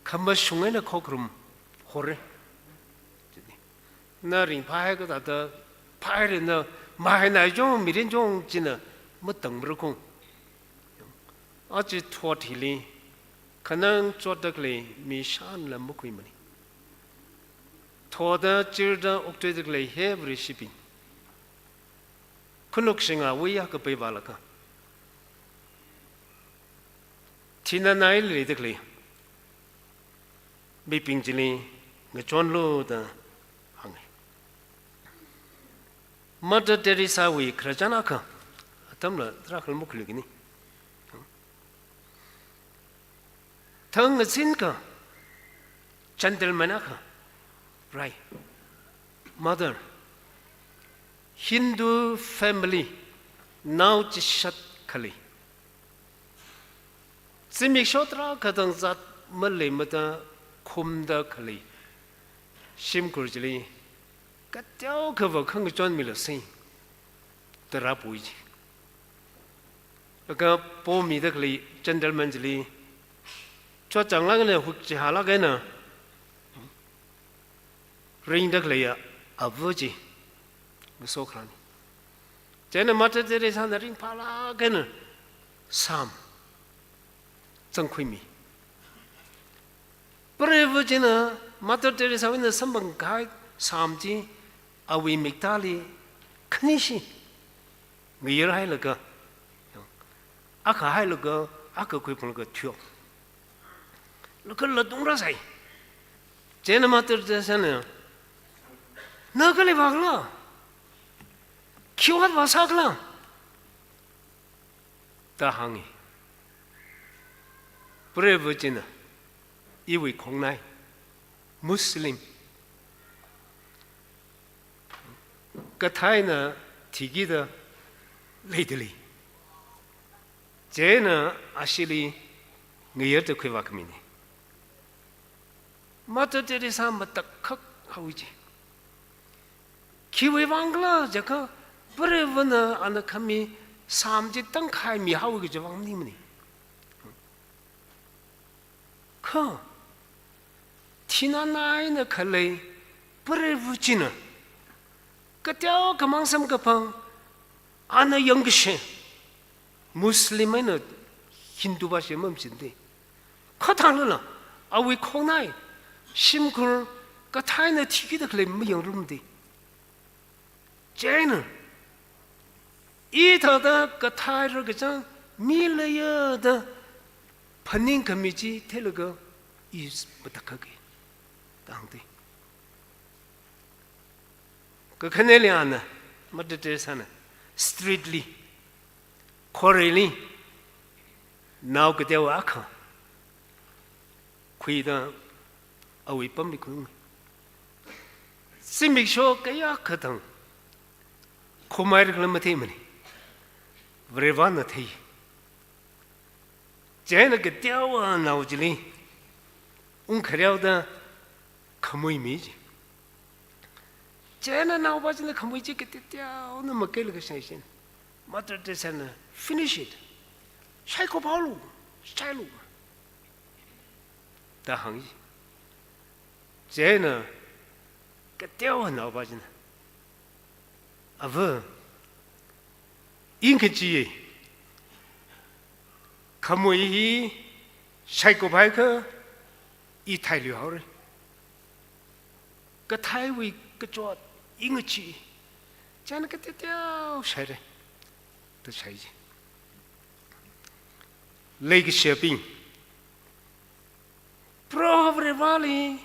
Speaker 6: kama shungai na kokrum hore na ring pai ka da pai re na mai na jong mi ren jong jina mo tang bro kong a chi thot hili kanang chot dak le mi shan la mo kui mani thoda chirda okte dak le he bri shipping kunuk singa wi ya ka pe bala ka Tina nai le dak le bi ping jili nga chon lo da hang Mother Teresa wi krajana ka tamla trakal mo kli gini thang sin ka gentleman ka right mother Hindu family now chishat khali Simik shotra kadang zat malay mata khumda khali sim kurjili katyao khava khang chon mila sin tara puiji aka po mi da khali gentleman jili cho chang lang ne huk chi hala ga na ring da khali ya avuji so khan jena mata tere san ring phala ga na sam正亏米，不然不真呢，马到这里稍微的上班开三天，啊为米大哩，肯定是，没人还那个，啊可还那个，啊可亏碰那个跳，那个老东拉噻，这那马到这上呢，那个哩忘了，去wat was啥个了，大行业。不然不真的，因为空内，Muslim， 个台呢提起的累的累，这呢阿西里，我也得亏瓦克米呢，马到这里上么得克好一些，去为忘了这个，不然不呢，安那克米三节等开米好一个就忘你们呢。可，天那奶那可累，不然不进呢。个条个忙什么个碰，俺那样个些，Muslim那印度把些么子的，可谈了啦，啊为空奶，辛苦个太那提起的可累没样容的，这呢，一头的个太这个张米了呀的。Paning committee telugu is betakagi, tangti. Kekeneliana, madete sana, streetly, koreli, now ketewa aka, kuida awi pamikumi. Simik show kaya katang, kumair klamatimani, vrevana thi.这那个雕啊，脑子里，我看了的，看没没的。这那脑巴子那看没这个雕，那么给了个新鲜，马到这上呢 ，finish it， 晒个跑路，晒路，大行业。这呢，个雕啊，脑巴子呢，啊不，应该记。可没伊晒个牌克，伊太了了。个太位个做应该去，这那个掉晒的，都晒去。那个小兵 ，probably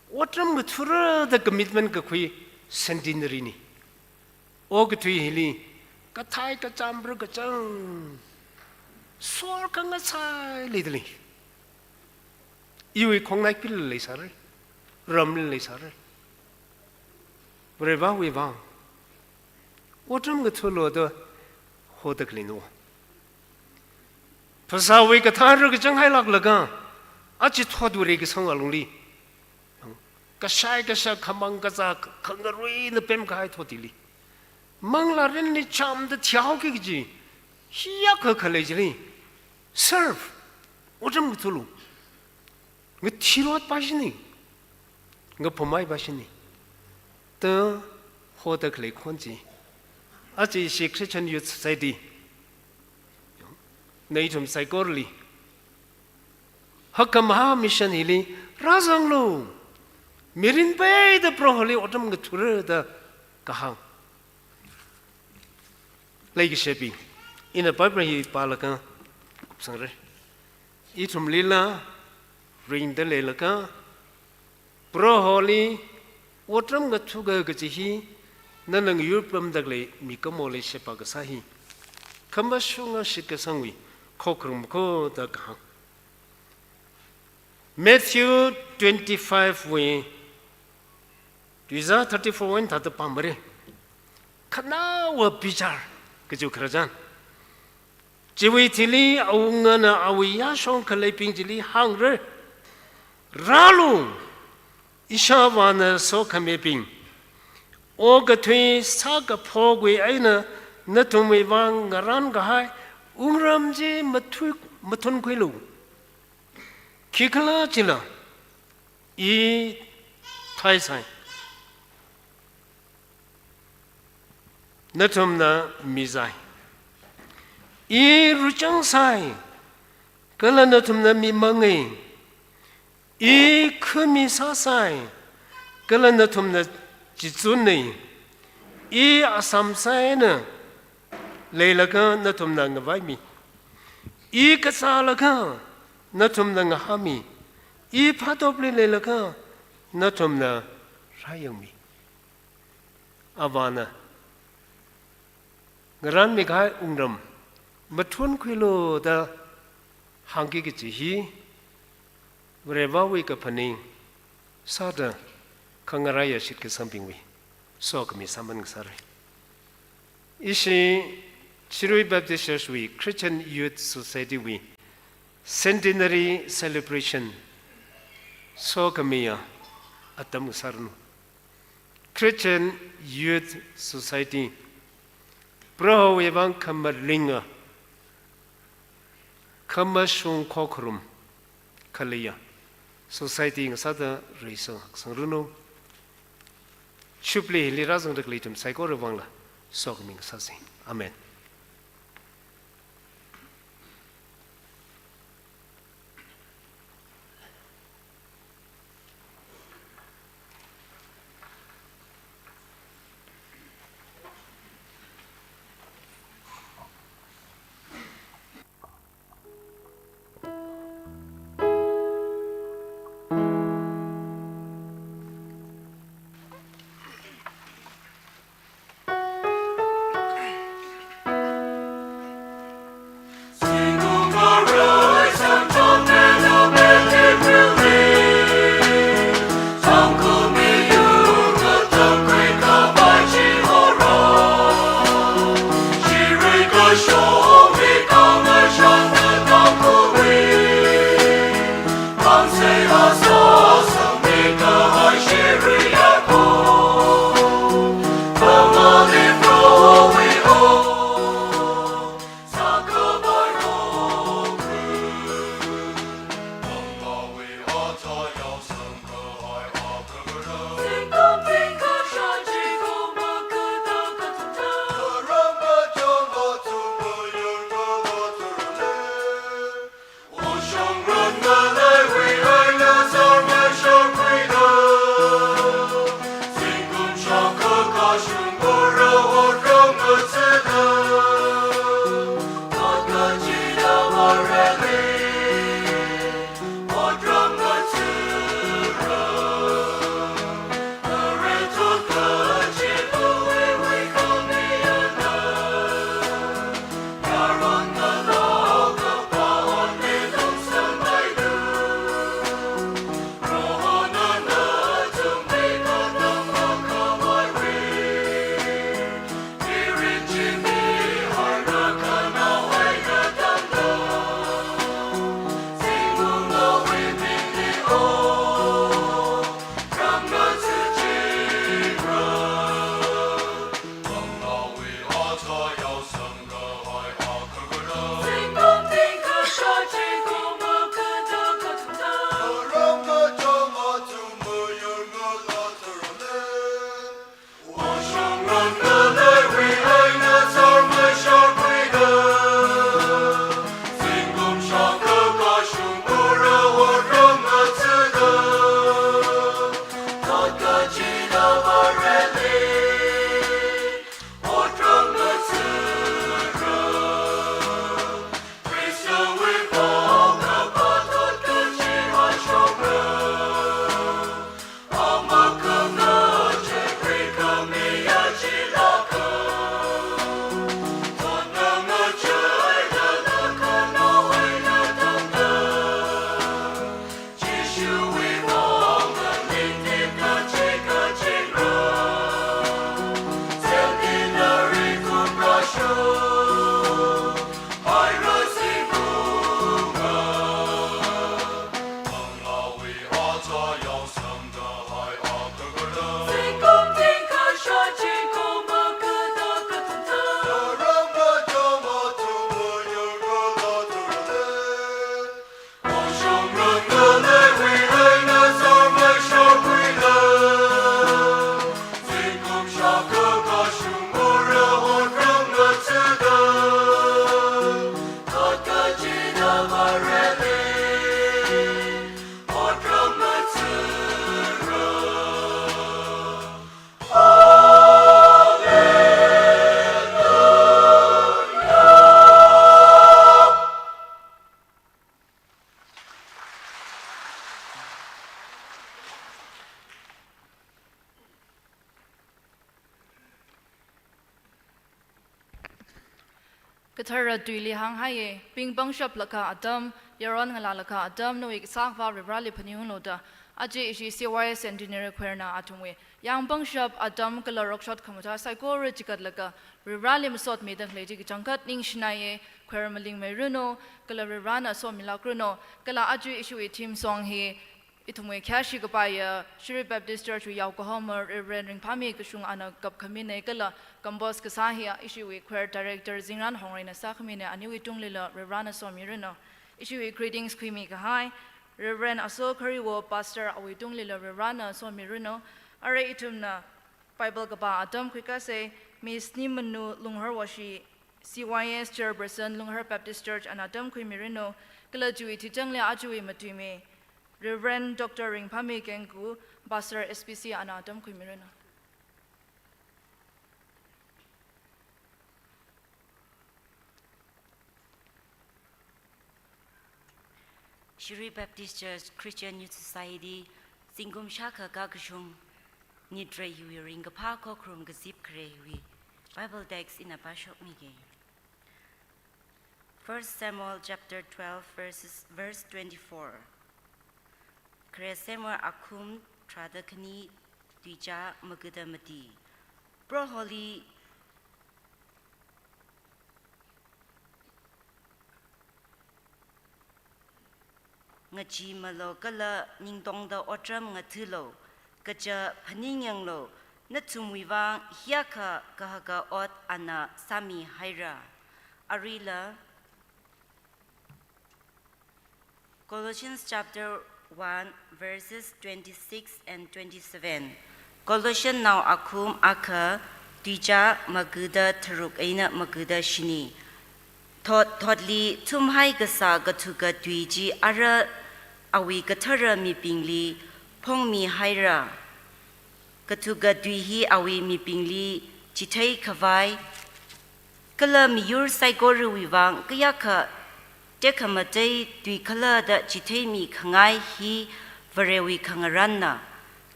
Speaker 6: 我这么突然的 commitment 个可以centenary呢，我个推里个太个占不个争。说刚刚才来的哩，因为空来皮来啥嘞，人来啥嘞，不然话会忘。我这么个错落的，活得可怜我。不是为个他这个真还落了个，而且拖住这个生活努力，个晒个晒看忙个啥，看个瑞那边个还拖地哩，忙了人你cham的挑个子。希可可来这里 serve， 我这么做路，我提了把心呢，我不买把心呢，等获得可来看见，而这些 Christian Youth Society， 那种在国里，和个马mission里，拉上路，没人背的 proholi， 我这么个土热的个行。Lagi shaping, ina Bible palakan, sangre. Itum lila, ring the lelaka, pro holy, watram gatuga gajihi, nanang yurpam dagle, mikamole shepagasahi. Kambashunga shikasangwi, kokrum ko the gang. Matthew 25 way, Diza 34 went at the Pamare. Kanawa bijar. Keju kerajaan. Jiwi tili aungana awiya shong kaliping jili hangre. Ralu ishawana so kameping. Oga tui saga pogwe aina natumi wang ngaran gahai ungramji matun kwilu. Kikala jila I thai sai. Natumna mizai. I ruchang sai. Kala natumna mi mangi. I kumi sa sai. Kala natumna jitsuni. I asam sai na. Leilaka natumna ngavai mi. I kasalaka natumna ngahami. I patopli leilaka natumna rayang mi. Avana. Ngaran megai ungram, matun kwilo da hangi kichihi, wrebawi ka paning, sada kangaraya shit ke sampingwi, so kami saman ngsare. Ishi Chirui Baptist Church we Christian Youth Society we centenary celebration, so kami ya atam ngsarnu. Christian Youth Society. Bro, evang kamalinga, kamashung kokrum, kalia, society ng sada reso, sangruno, chupli lirazong deklitum, saiko revang la, sokming sasi. Amen.
Speaker 7: thara tuili hang haye ping pong shop laka adam yaron ngala laka adam no ik sakwa rali phaniung loda aje ishi CYS engineer khwerna atumwe yang pong shop adam kala rockshot khamata psychological laka rali masot me dak leji jangkat ning shnaye khwermaling me runo kala rana so milakruno kala aje ishi team song he itumwe khashi gapaya Shri Baptist Church wi yaw ko homer reverend phami kshung ana kap khamine kala kambos ka sahia issue we choir director Zingran Hongrina Sakhamine aniwi tunglila Reverend Somirino issue we greetings kwimi ka hi Reverend Aso Kariwo Pastor awi tunglila Reverend Somirino are itumna Bible ka ba adam kwika say Miss Nimanu lunghar washi CYS chairperson lunghar Baptist Church and adam kwimirino kala juwi tijangle ajuwi matuime Reverend Dr. Ring Phami Kengu Pastor SPC and adam kwimirino
Speaker 8: Shri Baptist Church Christian Youth Society Singum Shaka Gagashung Nidre Hui Ring a Parko Krum Gazip Krehui Bible text in a Bashok Mige 1 Samuel chapter 12 verse 24 Kre Samuel Akum Tradakani Dija Magudamati Proholi ngachi malo kala ning dong da otram ngathulo kacha phaningyang lo natsumwiwang hiaka kahaga ot ana sami haira arila Colossians chapter 1 verses 26 and 27 Colossians now akum aka tija maguda tharuk aina maguda shini Totli tumhai gasa gatuga duiji ara awi gatara mi pingli pong mi haira gatuga duihi awi mi pingli chithai khawai kala mi yur saigoru wiwang kayaka tekamatai dui kala da chithai mi khangai hi varewi khangaranna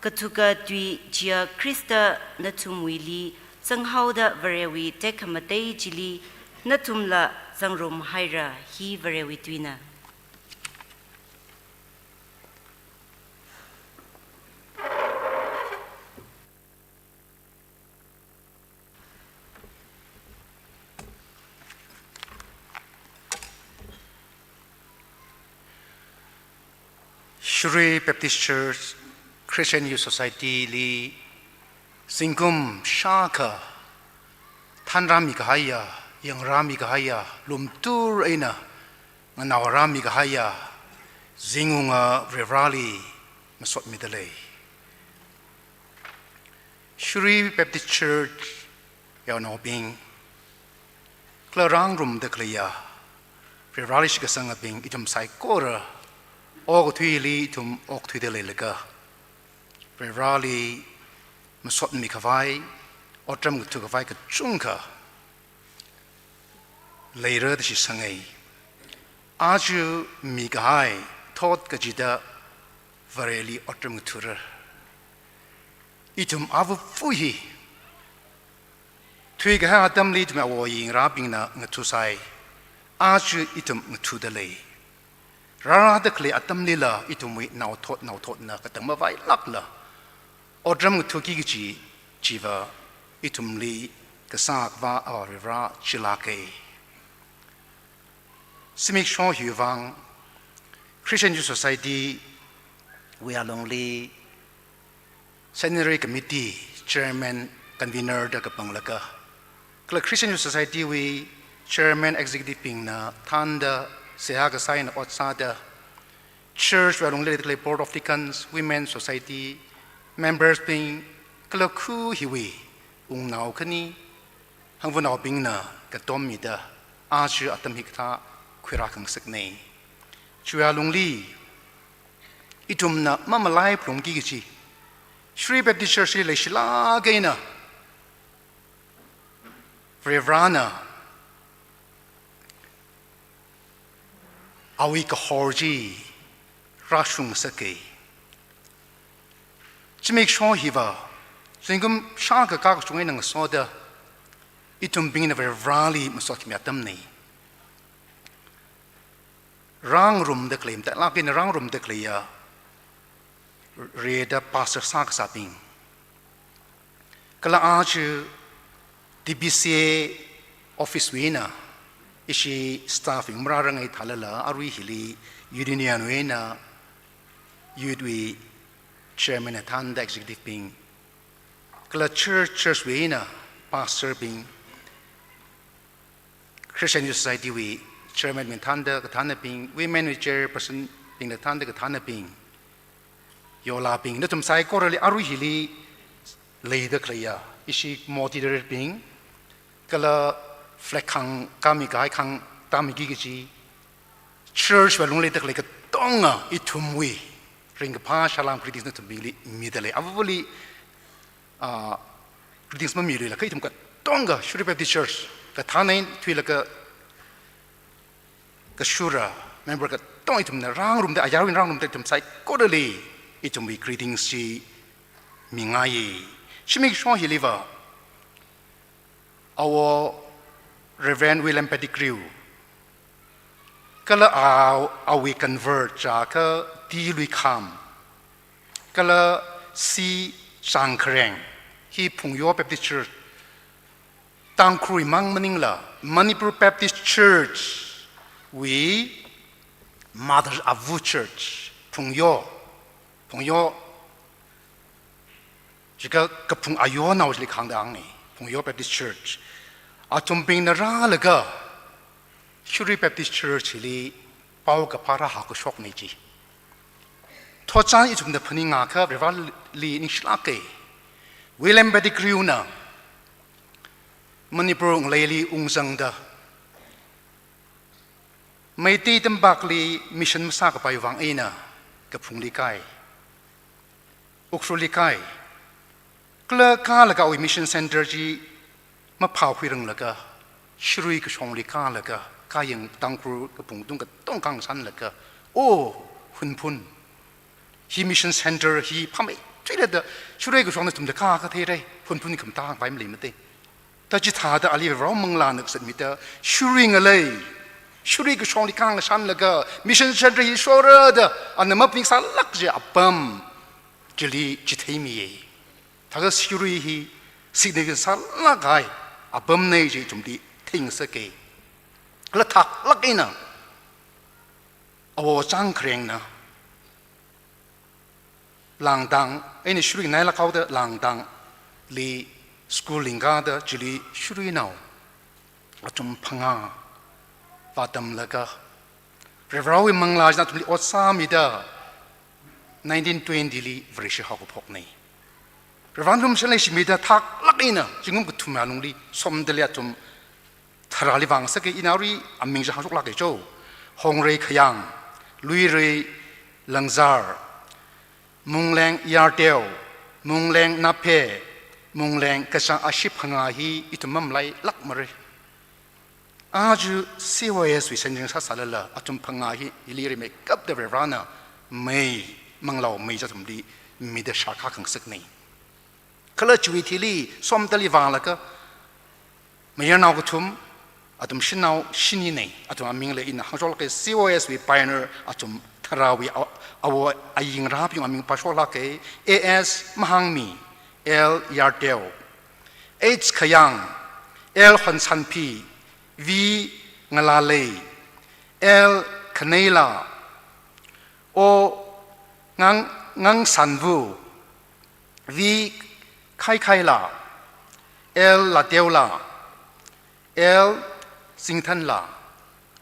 Speaker 8: gatuga dui jia krista natumwili sanghau da varewi tekamatai jili natumla Sangrum Haira, he very witwina.
Speaker 2: Shri Baptist Church Christian Youth Society li Singum Shaka Tanrami Kahaya yang rami kahaya lumtur aina nganaw rami kahaya zingunga revrali masot midalay Shri Baptist Church yaw bing klarang rum de klaya revrali shigasanga bing itum sai kora og thuili itum ok thuidele lega revrali masot mi kavai otram tu kavai ka chungka Later the Shangai Aju Migai taught Gajida Vareli Otramutura Itum Avu Fuhi Twiga Adam lead me away in Rabina Natusai Aju itum Natudale Rara the clay Atam Lila itum we now taught na Katamavai Lakla Odram Tukigi Jiva itum Li Kasakva or Riva Chilake Simik Shon Huvang Christian Youth Society we are lonely Seminary Committee Chairman Convener da Kapanglaka Christian Youth Society we Chairman Executive Ping na Tanda Sehaga Sign Otsada Church we are lonely Board of Deacons Women's Society Members Ping Klaku Hiwi Ung Nao Kani Hangvunao Ping na Katomida Ashu Atamhikta Kwirakang Saknay Chua Lungli Itum na Mamalai Plum Gigichi Shri Baptist Church Le Shila Gaina Vrevrana Awika Horji Rashung Sake Chimik Shaw Hiva Singum Shaka Kakshwing Soda Itum Bing Vrali Masotmiatamni
Speaker 9: ร่างรุมเด็กเลยแต่ลากินร่างรุมเด็กเลยเรียดพาสซากสาบิงก็ละอาจดีบีซีออฟฟิศวินาอิชีสตาฟฟิงมรารังไอทัลละอารุยฮิลียูดิเนียนเวนายูดวีเชอร์แมนทันเด็กซิกดิปิงก็ละเชิร์ชเวนาพาสเตอร์บิงคริสเตียนยูสไซตี้วีเชอร์แมนทันเด็กทันบิงวิเมนวิเชอร์เพอร์ซันบิงเด็กทันเด็กทันบิงโยลาบิงนั่นทำไซก็เลยอารุยฮิลีเลยเด็กเลยอิชีมอติเดอร์บิงก็ละเฟล็กขังกามิกายขังตามิกิกจีเชิร์ชว่าลุงเลยเด็กเลยก็ต้องอิทุมวีริงกับพาชาลามคริติสนั่นทำบิลีมีเดเลยอาวุลีคริติสมันมีเลยละก็อิทุมก็ต้องชูริเปติเชิร์ชก็ท่านนั้นทุยละก็ชูระเมมเบอร์ก็ต้องอิทุมเนี่ยร่างรุมเดอายาวินร่างรุมเดทุมใส่ก็เลยอิทุมวีคริติสจีมีง่ายชิมิกช่วงฮิลิวะเอาReverend William Pettigrew ก็เลยเอาwe convert จากที่ลุยคำก็เลยซีสังเคร่งที่พุงโย Baptist Church ตั้งครุยมังมันนิงละ Manipur Baptist Church we Mother Avu Church พุงโยจะก็พุงอายุน่าจะลิขังดังนี่พุงโย Baptist Churchอาจจะเป็นนราเลยก็ชูริเบปติสเชิร์ชลีเป้ากับพาราหากุชกนี่จีทว่าจานอีจุดเดพนิงาครับเรียกว่าลีนิชลาเกวิลเลมเบดิกริวน่ะมันนี่โปรงเลลีอุงซังดาไม่ตีตั้มบักลีมิชชั่นมาสักไปวังเอน่ะกับพุงลีไกอุกสุลีไกกล้าข้าแล้วก็วิมิชชั่นเซ็นเตอร์จีมาเผาพิรังแล้วก็ช่วยกับชงลิกาแล้วก็ข้ายังตั้งครูกับปุ่งตุ้งกับต้องกังสันแล้วก็โอ้หุ่นพุ่นฮีมิชชั่นเซ็นเตอร์ฮีพาไม่ช่วยเลยเด้อช่วยกับชงในตุ่มตะข้าก็เท่ได้หุ่นพุ่นคำตาไปไม่เลยไม่ได้แต่จิตหาแต่อะไรเรามังลานึกสัตว์มิเตอร์ช่วยอะไรช่วยกับชงลิกากับฉันแล้วก็มิชชั่นเซ็นเตอร์ฮีช่วยเด้ออันนั้นมาพิงสารลักจะอับบัมจะลีจิตให้มีถ้าก็ช่วยฮีสิ่งที่สารลักไงอับบัมเนี่ยจะจุ่มดีทิ้งสักเกแล้วทักลักไอ้น่ะเอาจังเคร่งนะหลังดังไอ้นี่ช่วยไหนละเขาเด้อหลังดังลีสกูลิงกาเด้อจุลีช่วยน่าจุ่มพังอาปาดมแล้วก็เรื่องราวมังลาจนะจุ่มลีอดสามีเด้อ1920ลีบริษัทเขาพกนี่รันรุ่มเชลล์ชิมิดาทักลักอินะจึงงุ่มกุทุมาลุงลีสมเดลียจุมทาราลิวังสักอินารีอามิงจะหาสุกลักเอโจฮงเรย์ขยังลุยเรย์ลังซาร์มุงแรงยาร์เดลมุงแรงนาเพมุงแรงกษัตริย์อาชีพหงาฮีอิตุมัมไลลักมาเลยอาจูซีวายสวิสันจึงสัตสัลละอาจุมพงาฮีอิลีริเมกับเดเวรานะไม่มังเหล่าไม่จะทำดีมีเดชาค่าขังสักนี้ก็เลยชีวิตที่ลีสมตลิวังแล้วก็ไม่ยานาวกุทุมอาตุมชินาวชินีนี่อาตุมอามิงเลยอินะฮังโจลก็ซีโอเอสวีพายเนอร์อาตุมทาราวีเอาอายิงราบyungอามิงปัชโอลก็เอเอสมหังมีเอลยาร์เดลเอชขยังเอลฮันซันพีวีงลาเลเอลคเนลาโองังซันวูวีไข่ลาเอลลาเดลลาเอลสิงทันลา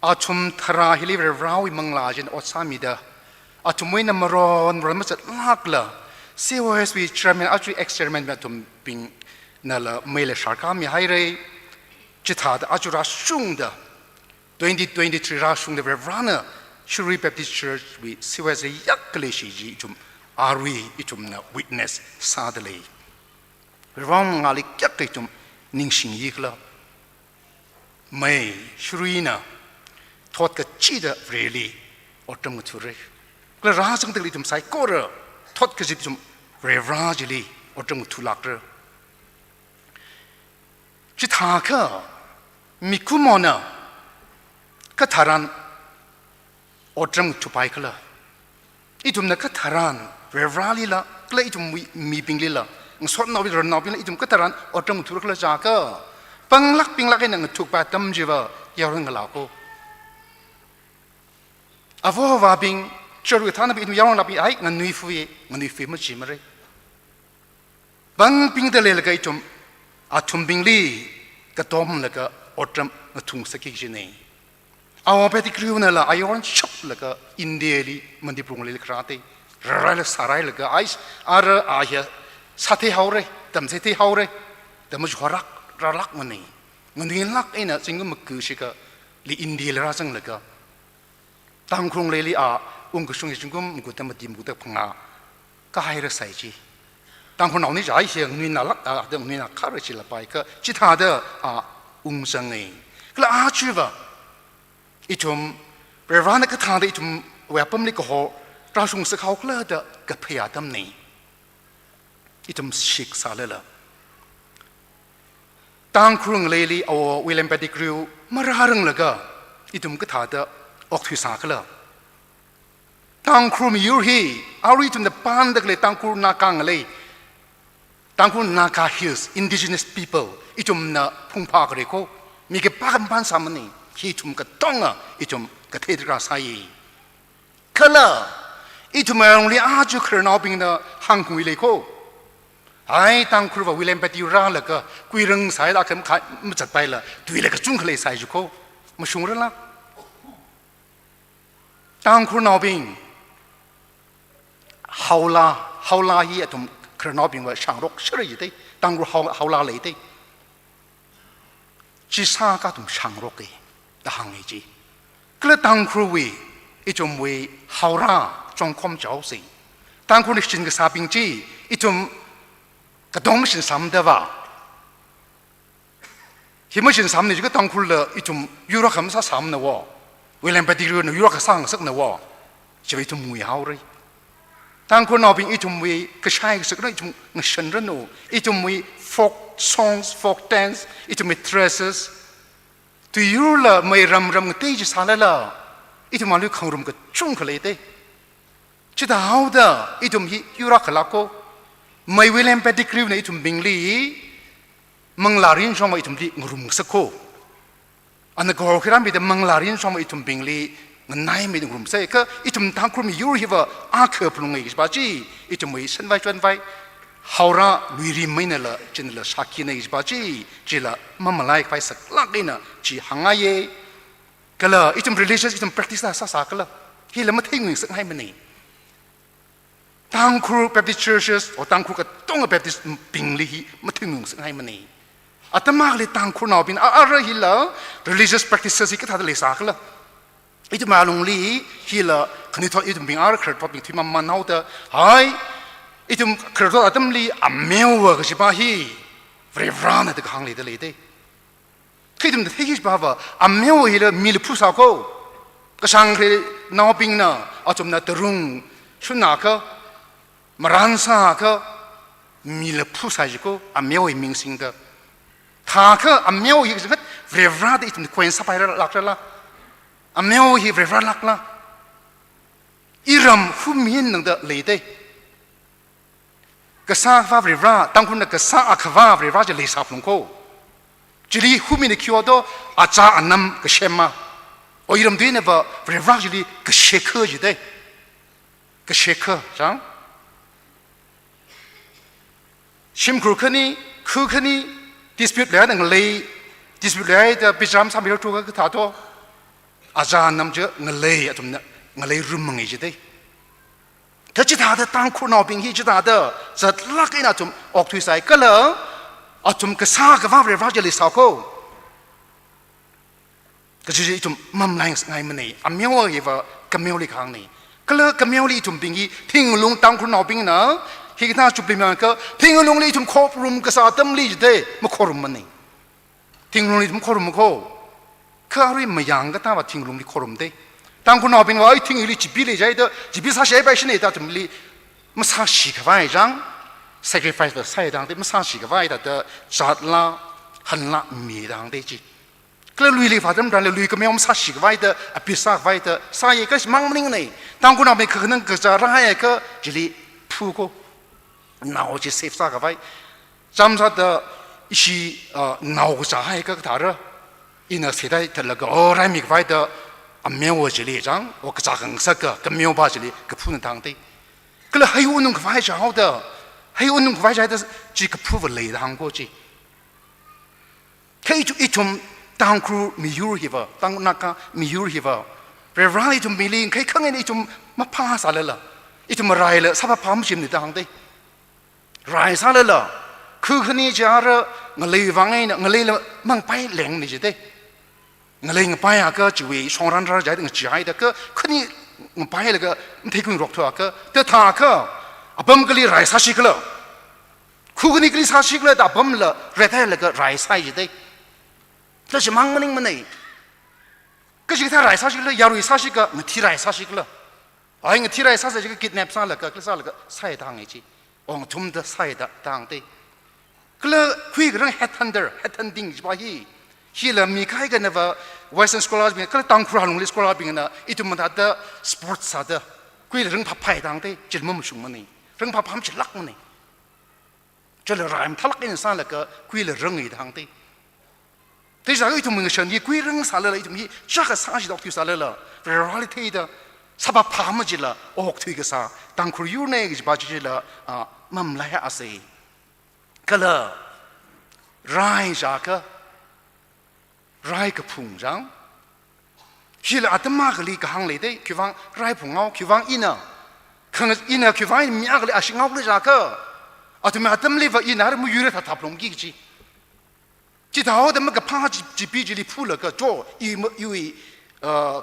Speaker 9: อาชุมทราฮิลิเวราวิมังลาจินอดสามีเดอาชุมวินามารอนรำมัดลากละซีโอเอสวีเชอร์แมนอาจุยเอ็กซ์เชอร์แมนแบบทุมปิงนั่นละไม่เลชาร์กามีให้เลยจิตหาดอาจุราชุงเด2023ราชุงเดเวรานะชูรีเบปติสเชิร์ชวิซีโอเอสยักษ์เลชีจีจุมอารีอิจุมนะวิทเนสซาเดลีร้องงาลิกัดไปจุ่มนิ่งชิงยิกละไม่ช่วยนะทอดกระชีดเรลีอดจมุทุเรกระราสังตลิจุ่มใส่ก็ระทอดกระชีดจุ่มเรราจิลีอดจมุทุลักระจิตหาก็มีคุมอนะก็ทารัน อดจำทุบไปก็ละอีจุ่มนักทารานเรวราลีละก็เลยอีจุ่มมีปิงลีละงสวดนอบิรนนอบิละอีจุ่มก็ทารานอดจำทุบก็ละจาก็ปังลักปิงลักไอ้นั่งทุบไปตั้มจีว่ายาวเรื่องกล่าวก็อาวว่าปิงจรวิธานบินยาวลับไอ้เงินนุยฟุยมันชิมอะไรบางปิงเดลเลยก็อีจุ่มอาทุมปิงลีก็ต้มแล้วก็อดจำทุ่งสกิจนี่เอาไปที่คริวนั่นละไอ้วันชอบแล้วก็อินเดียลีมันที่ปรุงเลยคราเต้รายละสารายแล้วก็ไอ้อาเฮียสัตย์เฮาเลยแต่ไม่ใช่เฮาเลยแต่มันจะรักมันนี่เงินเดือนรักไอ้น่ะสิ่งก็มันคือสิก็ลีอินเดียเลยราจังเลยก็ตั้งครุงเลยลีองค์กษัตริย์จึงก็มันก็แต่มาดีมันก็แต่พังก็ให้เราใส่จีตั้งคนเอานี่จะไอ้เสียงนี่น่ารักเดี๋ยวนี่น่าข้าราชการไปก็จิตหาเด้องค์สังเองก็อาชีพอีจุมเรื่องนั้นก็ทางได้อีจุมเว็บมันนี่ก็หัวเราส่งสกาวก็เลยเด้อกับพยาดำนี่อีจุมชิกซาเลยล่ะตั้งครึ่งเลยลีเอาวิลเลมเปติกริวมารารึงเลยก็อีจุมก็ทางเด้อออกทุสาก็เลยตั้งครึ่งยูฮีเอาอีจุมเดปานเด็กเลยตั้งครึ่งนาคังเลยตั้งครึ่งนาคาฮิลส์ indigenous people อีจุมน่ะพุ่งพากเลยก็มีแค่ปากกันปานสามนี่ที่จุ่มกระต้องอีจุ่มกระเทศกระสายก็เลยอีจุ่มเราเรียอาจุครนอบิงนะฮังคุยเลยโคไอ้ตั้งครูว่าวิลเลมเปติราเลยก็คุยเรื่องสายละกันมันจัดไปละตุยเลยก็จุ่มเลยสายจุโคมาชงเรื่องละตั้งครูนอบิงฮาวลาฮีจุ่มครนอบิงว่าช่างรกเชื่ออยู่ได้ตั้งครูฮาวลาเลยได้จีซ่าก็จุ่มช่างรกเองแต่หางไอ้จีก็เลยตั้งครูวีอีจมวีฮาวราจงคมเจ้าสิตั้งครูในชินกับซาบิงจีอีจมกระดองไม่ชินซ้ำเด้อว่าที่ไม่ชินซ้ำนี่ก็ตั้งครูเลยอีจมยูรักคำซ้ำนะวะเวลาไปดีเรื่องยูรักสร้างสักนะวะจะไปจมวยฮาวเลยตั้งครูนอบิงอีจมวีก็ใช่สักหน่อยอีจมเงินชันระโนอีจมวีfolk songs folk dance อีจมวี dressesตัวยูละไม่รำกันตีจะสาละอีทุมาลุขังรำกันจุ่มขเลยเต้จิตหาวเด้ออีทุมยูรักขลักก็ไม่เวลาเป็นดิคริวในอีทุมบิงลีมังลารินชอบมาอีทุมดีงรุมสักโคอันนั้นก็เราคิดว่ามีแต่มังลารินชอบมาอีทุมบิงลีเงินไหนไม่ได้งรุมเซ่ก็อีทุมทางครูมียูริว่าอาเคปลงไงกิจบ้าจีอีทุมวิสันไว้จนไว้ฮาวราลุยริมไม่นั่นละจินละสักกินในกิจบ้าจีละมันมาไล่ไปสักลักเลยนะจีหังไงก็เลยอีจุ่ม religious อีจุ่ม practice สักก็เลยที่เราไม่ทิ้งเงินสักให้มันนี่ตั้งครู Baptist churches หรือตั้งครูก็ต้อง Baptist ปิงลีไม่ทิ้งเงินสักให้มันนี่อาตมาเลยตั้งครูนอบินอะไรฮิละ religious practices ก็ทำได้สักก็เลยอีจุ่มมาลงลีฮิละคณิตอีจุ่มปิงอะไรคณิตปิงที่มันเอาแต่ไอ้อีจุ่มคณิตอาตมาลีอเมวก็ใช่ป่ะฮีเวรานแต่ก็หังเลยแต่เลยเต้ที่ทำให้คิดว่าอเมวฮิลมีลูกผู้สาวก็ช่างเลยน้องปิงนะอาจจะน่าตรุงชุนนักมารันซาก็มีลูกผู้สาวก็อเมวฮิมิงสิงเดถ้าก็อเมวฮิก็เวรานที่ทำควนสบายลักละอเมวฮิเวรานลักละอีรำผู้มีนั่งเดเลยเดก็สร้างฟ้าเวรานตั้งคนก็สร้างอักฟ้าเวรานจะเลยสับลงโคจีรีหุ่มินคิวโดอาจารย์นำกเชมาโอ้ยรำด้วยเนี่ยว่าเวลาจีรีกเชคจีได้กเชคจังชิมครูคนนี้คือคนนี้ dispute แล้วนั่งเลย dispute แล้วจะพิจารณาสามีเราถูกก็ถาตัวอาจารย์นำเจอเงเลยอะจุ่มเนี่ยเงเลยรุมมังไงจีได้ถ้าจิตหาเดตั้งครูนอบิงฮีจิตหาเดจะลักไอ้น่ะจุ่มออกทุยใส่ก็เลยอาจุ่มกษากับว่าเรื่องจะลิสาวก็จะจุ่มมั่มไล่ไงมันนี่อเมวอีว่ากเมวลิขังนี่ก็เลยกเมวลิจุ่มปิงฮีทิ้งลุงตั้งคนนอปิงนะที่น่าจุ่มปิงมันก็ทิ้งลุงลิจุ่มครบรุมกษาตั้มลิจเดมาครบรุมมันนี่ทิ้งลุงลิจุ่มครบรุมมันก็คืออะไรไม่ยังก็ถ้าว่าทิ้งลุงลิครบรุมเดตั้งคนนอปิงว่าทิ้งลิจิบิลิใจเดจิบิสาเชไปชนี่ตาจุ่มลิมาสาชิกไว้จังsacrifice 的赛当的，没啥事个，外头的扎拉很拉米当的去，可ก็ลุยเลยฟ้าดำดันเลยลุยก็ไม่ยอมสักสิกไว้เถอะอภิษากไว้เถอะสายก็มั่งมันนี่ตั้งกูน่าไม่คืนนั่งก็จะร้ายก็จะรีผู้ก็น่าจะเซฟสักไว้จำสัตว์อีชีน่าจะให้ก็ถาระอินเสียได้แต่ละก็โอ้ไรมีไว้เถอะอเมวจะรีจังว่าก็จะกังสักก็ไม่ยอมบ้าจะรีก็พูดในทางที่ก็เลยให้อุ่นก็ไว้จะเอาเถอะให้อุ่นก็ไว้จะได้จีก็พูดเลยทางกูจีแค่อีจุ่มตั้งครูมียูริวะตั้งนักมียูริวะเรื่องอะไรจุ่มมีลิงแค่ข้างในอีจุ่มมาพาสอะไรล่ะอีจุ่มอะไรล่ะสับพามชิมในทางที่ไรสอะไรล่ะคือคนนี้จะอะไรเงยวังไงเนี่ยเงยละมั่งไปแหลงนี่จะได้เงยไปอะก็จะวิชงรันรันใจถึงใจแต่ก็คนนี้เงยไปแล้วก็ไม่ทิ้งรกทัวร์ก็แต่ถ้าก็อับมก็เลยไรสักชิกแล้วคือคนนี้ก็เลยสักชิกแล้วแต่อับมละเรื่องอะไรก็ไรสักจะได้แล้วจะมั่งมันนี่มันนี่ก็จะถ้าไรสักชิกแล้วยารุยสักชิกก็มันที่ไรสักชิกแล้วไอ้เงี้ยที่ไรสักชิกก็กินเนปซ่าแล้วก็กินซ่าแล้วก็ใส่ทางไอ้จีองทุ่มจะใส่ทางที่ก็เลยคุยกันเรื่อง headhunting ใช่ป่ะฮีเลยมีใครกันนะว่า Western scholars เป็นก็เลยตั้งครัวลงเลย scholars เป็นนะอีตุมันทัดเดอ sports ทัดเดอคุยเรื่องพับไผ่ทางที่จิตมันมุ่งมันนี่เรื่องพับพัมจิตลักมันนี่จะเลยรายมันทะลักอินสานแล้วก็คุยเรื่องอีทางที่แต่จากอีตุมันก็เช่นยี่คุยเรื่องสารเลยอีตุมันยี่จักรสารจิตออกที่สารเลย reality เดอสับพามจิตละออกที่ก็สาตั้งครัวอยู่ในก็จะบาจิตละมั่มไล่อาศัยก็เลยรายจากรายกับพุงจังฮีละอาตมาก็ลีกับหังเลยได้คือว่ารายพุงเอาคือว่าอินะขังอินะคือว่ามีอะไรอาชิงเอาเลยจากอาตมาเลยว่าอินะเราไม่อยู่ในทับลงกี่จีที่ท้าวแต่มันก็พาจีปีจีลีพูดแล้วก็โจอยู่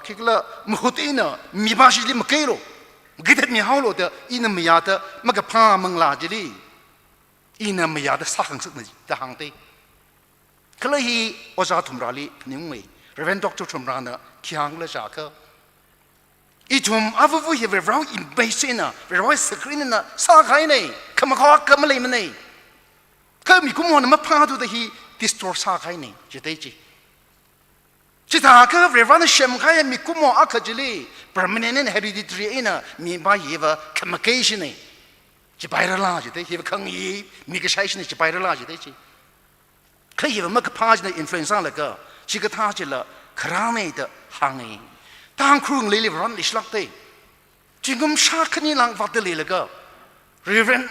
Speaker 9: คิดละมุขตีนะมีภาษีลีมันเกลียวกิดมีหาวโลแต่อินะไม่ยาแต่มันก็พามังลาจีลีอินะไม่ยาแต่สักครั้งสักหนึ่งแต่หังตีก็เลยอาจารย์ทุมราลีนิ่งไว้เรเวนด็อกเตอร์ทุมรานะขี้หางเลยจากอีทุมอาวุธเห็นเราอินเบสินะเราสกรีนนะสักใครเนี่ยขมาขอขมาเลยมันเนี่ยก็มีกุมารมาพาดูแต่ฮีดิสตอร์สักใครเนี่ยจะได้จีจิตหาก็เรื่องนั้นเชื่อมใครมีกุมารอักขจิลี permanent hereditary นะมีใบเหี้ยขมาเกชิเนี่ยจะไปเรื่องอะไรจะได้เหี้ยขังยีมีกระชัยเนี่ยจะไปเรื่องอะไรจะได้จีใครยังไม่กับพาจในอินฟลูเอนซ่าเลยก็ชิคกี้พายจะละคราวนี้เดหางนี้ตั้งครึ่งเลยร้อนลิชลักเต้จริงก็ไม่ชาคันนี้หลังวัดเลยเลยก็เรียน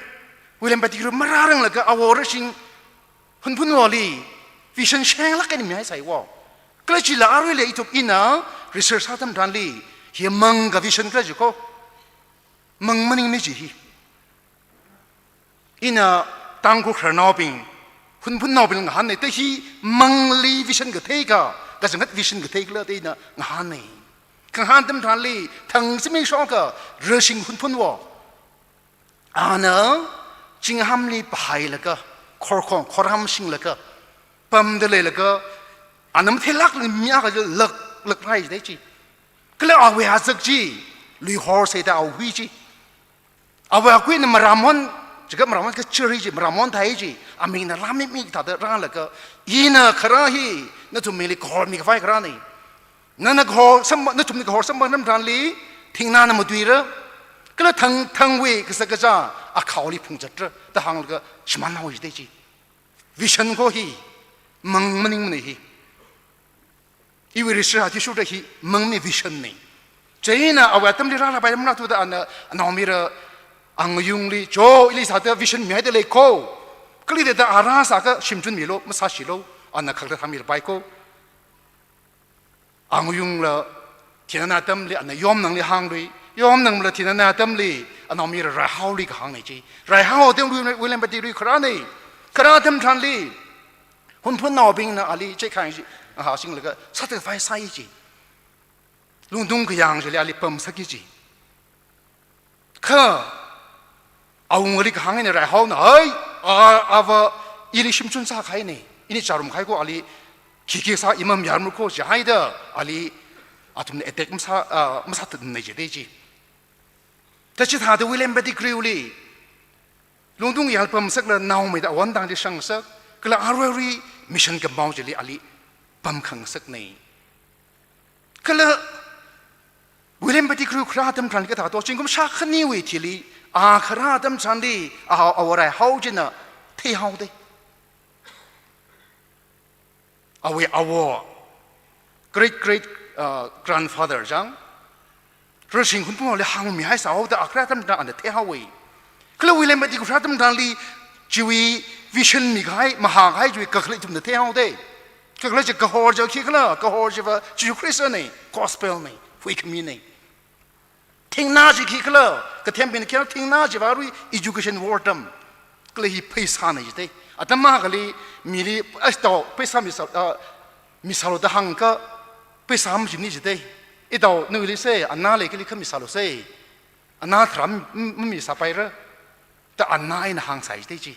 Speaker 9: วิลเลมปฏิรูปมาร่างเลยก็เอาวอร์ชิงพุ่นวอลีวิชันเชงลักกันไม่ให้ใส่วอก็เลยจิลาอาร์เวลอีทุบอินะรีเสิร์ชทำดันลีเฮียมังกับวิชันก็จะก็มังมันยังไม่จีอินะตั้งกูขรานอบิงพุ่นนอเป็นงานเนี่ยแต่ที่มังลีวิชันก็เทก้าก็จะงัดวิชันก็เทกเลยที่น่ะงานเนี่ยข้างหันเต็มทานลีทั้งสมัยชอบก็เรื่องชิงพุ่นวะเนาะจิงฮัมลีไปแล้วก็คอร์คอร์ฮัมชิงแล้วก็ปั๊มเดเลยแล้วก็นั้นมันเทลักเลยมีอะไรจะเลิกไรได้จีก็เลยเอาไว้หาสักจีลุยฮอร์เซตเอาหุยจีเอาไว้คุยในมารามอนจะก็มารามอนก็เชื่อจีมารามอนไทยจีอามีนะรามิมีตัดร่างแล้วก็ยีน่ะคราฮีนั่นทุ่มมีลิคอร์มีกไฟครานี่นั่นนักฮอร์สมนั่นทุ่มนักฮอร์สมบัติน้ำทานลีทิ้งน้ำมาดูระก็เลยทั้งเวก็สักจ้าอาเขาลีพุ่งจัดระแต่หางแล้วก็ชมันเอาอยู่ได้จีวิชันก็ฮีมังมันนิ่งมันฮีอีวิริชาที่สุดฮีมังมีวิชันนี่เจน่ะเอาไว้ตั้มลีร่างไปมันน่าตัวแต่อันน้องมีระอังยุงลีโจอิลิสาเตวิชันมีให้เดเลยโคก็เลยแต่อาราสักชิมจุนมีโลมาซาชิโลอันนั้นเขาจะทำมีระบายโคอังยุงละที่นั่นตั้มลีอันนั้นยอมนั่งลีหางลียอมนั่งละที่นั่นตั้มลีอันนั้นมีระหาวลีกับหางนี่จีระหาวเต็มวิลเลมปฏิรูปครานี่คราเต็มทันลีหุ่นพุ่นนอบิงนะอาลีเจ้าข้างจีหาสิ่งเลยก็สัตว์ไฟใส่จีลุงดุงก็ยังจะเรียกปั๊มสักจีข้าเอาเงินลีกับหางนี่ระหาวนะเฮ้ยว่าอิลิชิมจุนซาใครเนี่ยอินี่จารุมใครก็อาลีขี้ซาอิมามยาร์มุโคจะให้เด้ออาลีอาทุมเนี่ยเด็กมันซาตึงในเจดีจีแต่ชิดหาตัววิลเลมเบติกริวลีลุงดุงยาลปั๊มสักละน่าวไม่ได้วันดังที่ช่างสักก็ละอาร์เวรีมิชชั่นกับมาวเจลีอาลีป ปั๊มขังสักในก็เลยวิลเลมไปที่ครูคราดมทันก็ถามตัวจริงก็ชักขณีวิธีลีคราดมทันดีเอาอะไรเขาจะน่ะที่เขาได้เอาgreat grandfather จังรู้สิ่งคุณพ่อเลยหางมีให้สาวแต่คราดมทันอันเที่ยวเว้ยก็เลยวิลเลมไปที่ครูคราดมทันลีชีวิตวิชันมีใครมหาใครชีวิตก็เลยจุดเที่ยวได้ก็เลยจะกระหอบจะคิดละกระหอบจะว่าจูคริสต์นี่ gospel นี่ฟุยขมิ้นนี่ทิ้งหน้าจะคิดละก็เทียมเป็นแค่ทิ้งหน้าจะว่ารู้ education wordam ก็เลยพิษานี่ได้อาตมาก็เลยมีเลยต่อพิษามิสาลดหังก็พิษามันจะนี่จะได้อีต่อนึกเลยเซ่อันนั้นเลยก็เลยขมิสาลเซ่อันนั้นทำไม่มีสบายเลยแต่อันนั้นในหางใส่ได้จี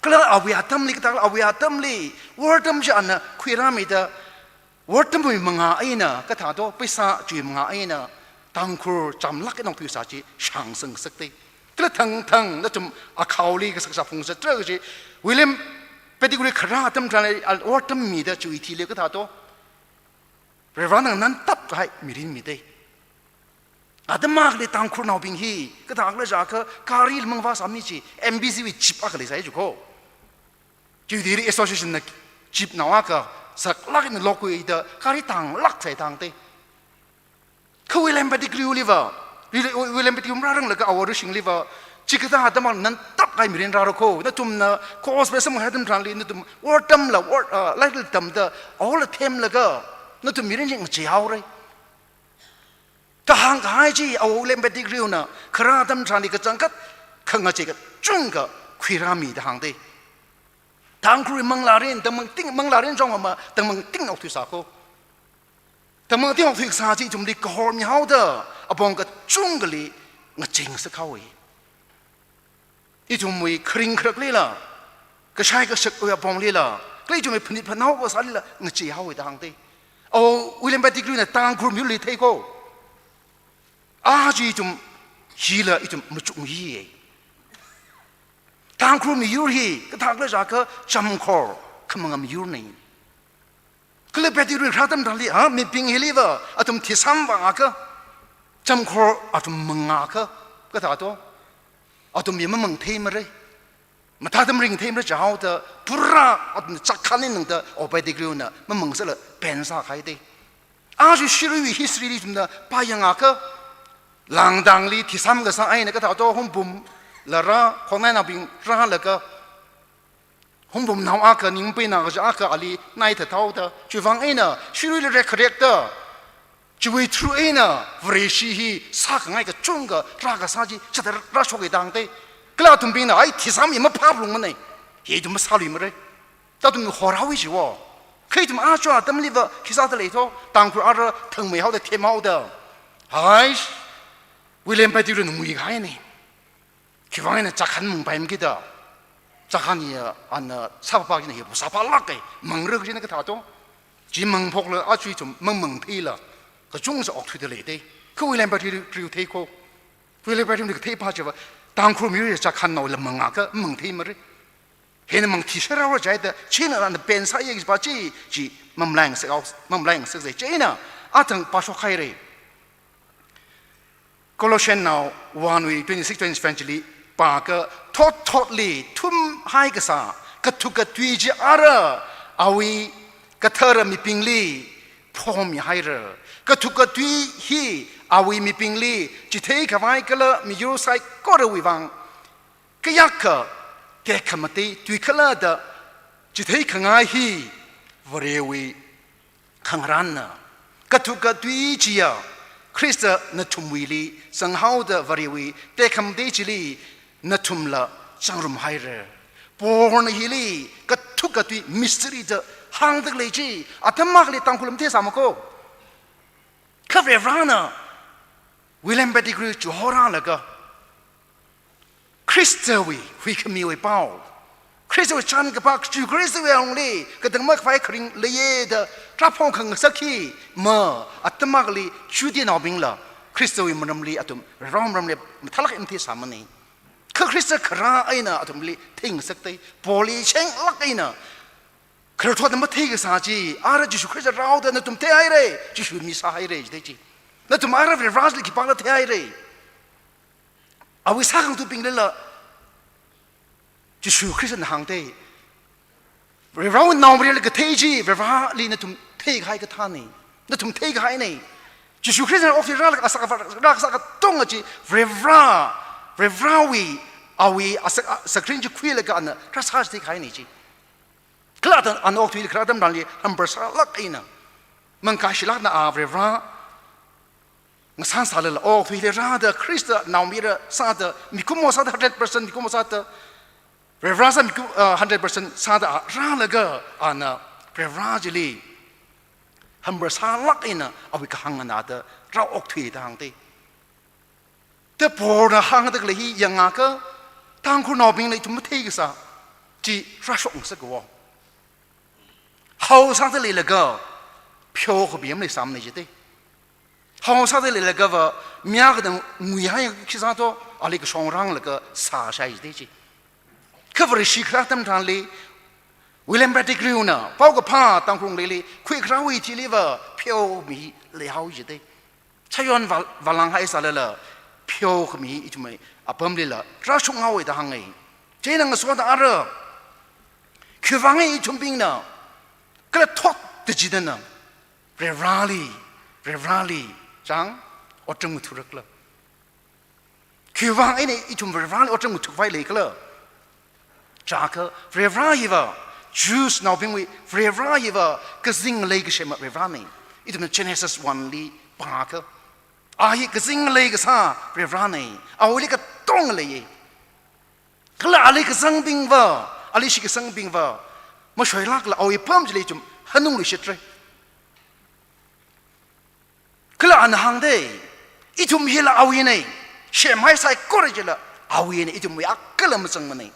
Speaker 9: ก็เลยเอาวิอาตัมลีก็ตั้งเอาวิอาตัมลีวอร์ตัมจะอันนั้นคุยรามีแต่วอร์ตัมมีมังงะไอ้น่ะก็ถามตัวพิษาจุยมังงะไอ้น่ะตั้งครูจำลักไอ้น้องพิษาจีช่างซึ่งสักทีก็เลยทั้งแล้วจมอาคาวลีก็สักพงศ์เจ้าจีวิลเลมเป็นที่คุยคราตัมจานวอร์ตัมมีแต่จุยทีเลี้ยก็ถามตัวเรื่องนั้นตับให้มีรินมีได้อาตมาเลยตั้งครูนาวบิงฮีก็ถามเลยจากการีลมังว่าสามีจี MBC วิจิบอะไรใส่จุกโคจุดที่ association นักจิบนาวก็สักลักในโลกอีเดอการีต่างลักใส่ต่างเต้เขาวิลเลมไปที่กริวลิเวอร์วิลเลมไปที่อุมรารังแล้วก็เอาวอร์ชิงลิเวอร์จิกตาอาตมานั้นตับให้มีรินราโรโคนั่นตุ่มนะโคสเปสมังให้ตุ่มทางลีนั่นตุ่มวอร์ตัมละวอร์ไล่ตุ่มเดอเอาละเทมแล้วก็นั่นตุ่มมีรินยังเจียวเลยถ้าหางหายจีเอาเล่มไปที่กริวนะคราตัมทางลีก็จังกัดขังอาจีก็จุงก็คุยรามีทางเต้ทางครูมังลาเรนแต่มึงติ้งมังลาเรนจงมาแต่มึงติ้งออกทุสาโคแต่มึงติ้งออกทุสาจีจุ่มดีกอร์มีเฮาเดออะบองก็จุงกลีงะจิงสักเขาอีอีจุ่มมีคริงครักลีล่ะก็ใช่ก็สักอะบองลีล่ะก็อีจุ่มมีพนิพนาวภาษาลีล่ะงะจีเฮาอีทางเต้เอาวิลเลมไปที่กริวนะทางครูมิวลีเทโกจีจุ่มฮีละอีจุ่มมุจุงฮีทางครูมียูรีก็ทางเลยจากจำคอขมังมียูนี่ก็เลยไปที่เรื่องรัฐมนตรีมีพิงเฮลิเวอร์อาตุมที่ซ้ำว่างก็จำคออาตุมมังก็ถามตัวอาตุมมีมันมังเทมเลยมาถ้าทำริงเทมเลยจะเอาแต่ปุระอาตุมจักขันนี่หนึ่งแต่ออกไปที่กริวน่ะมันมังซะเลยเป็นสักใครดีจะชีวิต history จุ่มน่ะไปยังก็หลังดังลีที่ซ้ำก็สักไอ้เนี่ยก็ถามตัวหุ่มบุ๋มแล้วเราคนนั้นเอาบิงร่างแล้วก็ผมนาวก็นิ่งไปนะก็จะก็อะไรนายเท่าเท่าช่วยฟังไอ้น่ะช่วยเรียกเรียกเด้อช่วยทรูไอ้น่ะวริชีฮีสักไงก็จุงก็รักก็สักจีจะได้รักชกกันดังเต้ก็แล้วถึงบิงน่ะไอ้ที่ซ้ำยังไม่พาลงมันเลยเฮ้ยจะมาสาลีมันเลยแต่ถึงหัวเราวิจิวะเคยจะมาจ้าแต่ไม่รีบคิดสักเลยท้อต่างคนอะไรถึงไม่เอาแต่เทียมเอาเด้อเฮ้ยวิลเลมไปที่เรื่องมือใครนี่คิดว่าเนี่ยจักขันมึงไปมึงคิดอ่ะจักขันเนี่ยอันซาบปากเนี่ยซาบปากลักไงมึงเรื่องที่นั่นก็ถามตัวจีมึงพกเลยอาชีพมึงที่ละก็จุงจะออกทุเรศได้คือวิลเลมไปที่ริวเทโควิลเลมไปที่เทพาจะว่าต่างครูมีเรื่องจักขันเอาละมึงก็มึงที่มาเลยเห็นมึงที่เชื่อเราใจแต่ชิ้นอันเป็นสายยังป่าจีมั่มแรงสักเอามั่มแรงสักใจน่ะอาถึงปัสสาวะใครเลย Colossians now 1:26-27ปากก็ทอดลีทุ่มให้กษากระทุกกระตุยจีอาระเอาวีกระเทอร์มีปิงลีพร้อมมีให้เรอกระทุกกระตุยฮีเอาวีมีปิงลีจิตเทขวายก็ละมียูไซก็ระวิวังก็ยักษ์แกขมติตุยขละดจิตเทขงายฮีวเรวีขังรันนะกระทุกกระตุยจีอาคริสต์นัทุมวิลีสังหาวดวารีวีแต่คำเดจิลีนัทุมละจังรุมไฮเรปอนฮิลีก็ทุกกตุยมิสตรีเดหางตึกเลยจีอาตมาเลยตั้งคุลมเทสามโกข้าเรียนนะวิลเลมเบติกรูจูฮอราแล้วก็คริสต์วิขมีไว้เป้าคริสต์วิชันกับพักจูคริสต์วิองลีก็ตั้งมาไฟคริงเลยเดรับพงขังสักทีมาอาตมาเลยชูดีนอบิงละคริสต์วิมันรำลีอาตุมรำลีทะลักอิมที่สามนี่คือคริสต์คราไอ้น่ะอาตุมลีทิ้งสักทีโพลีเชงลักไอ้น่ะ คราวนั้นมาเทกสาจีอาร์จิสุคริสต์เราเดินนั่นตุ่มเทไอเร่จิสุมีสาไอเร่ได้จีนั่นตุ่มอาร์เวรัสลิขิปังละเทไอเร่เอาวิสาขังตุปิงเลยละจิสุคริสต์ห่างเตเวลาเราเรียนก็เทจีเวลาลีนั่นตุ่มเทกให้กับท่านนี่นั่นตุ่มเทกให้นี่จิสุคริสต์ออกที่รักสักตรงจีเวลาวีเอาวิสักครั้งจะคุยเลยกันนะรักษาที่ใครนี่จีคลาดอันออกที่คลาดมันเลยฮัมเบอร์สลักอินะมันกาชิลักนะอาเวรางั้นสันสาเลยออกที่เลยราเดคริสต์นาวมีระซาเดมีคุมซาเด100%มีคุมซาเดเวราซามีคุม100%ซาเดราเลยก็อันเวราจิลีฮัมเบอร์สลักอินะเอาไปขังกันนะเดเราออกที่ทางที่แต่พอเราห่างกันเลยยังไงก็ทางคุณนอบิงเลยทุ่มเทกันซะจีรัชองสักว่า好啥子来了个，票和别没啥么子的。好啥子来了个话，明个等每样其实都啊那个商场那个啥啥子的去。可不是西克拉他们厂里，威廉伯蒂格鲁呢，包括怕当空里里，快克拉维提里话票米来好子的。才用瓦朗海啥来了，票和米就没啊不没了，这上好位的行业，这那个说的阿热，去方面一种病呢。ก็เลยทอดติดจีนน่ะเรราลีจังอดจมูกทุรกเลยคือว่าไอ้นี่อีจุ่มเรราลีอดจมูกทุกไฟเลยก็เลยจากเรราลีว่าจูสน่าเป็นวิเรราลีว่าก็สิ่งเลยก็ใช่ไหมเรราลีอีจุ่ม Genesis 1ลีปากอาฮีก็สิ่งเลยก็ซาเรราลีเอาเลยก็ต้องเลยก็เลยอะไรก็สังบิงว่าอะไรสิก็สังบิงว่ามาช่วยลักละเอาไอ้เพิ่มจะเลยจุ่มฮันนุ่งลิชิตเลยก็ละอันห่างได้อีจุ่มเฮละเอาอย่างนี้เชื่อไม่ใส่ก็เลยจะละเอาอย่างนี้อีจุ่มอยากก็เลยมันจังมันนี่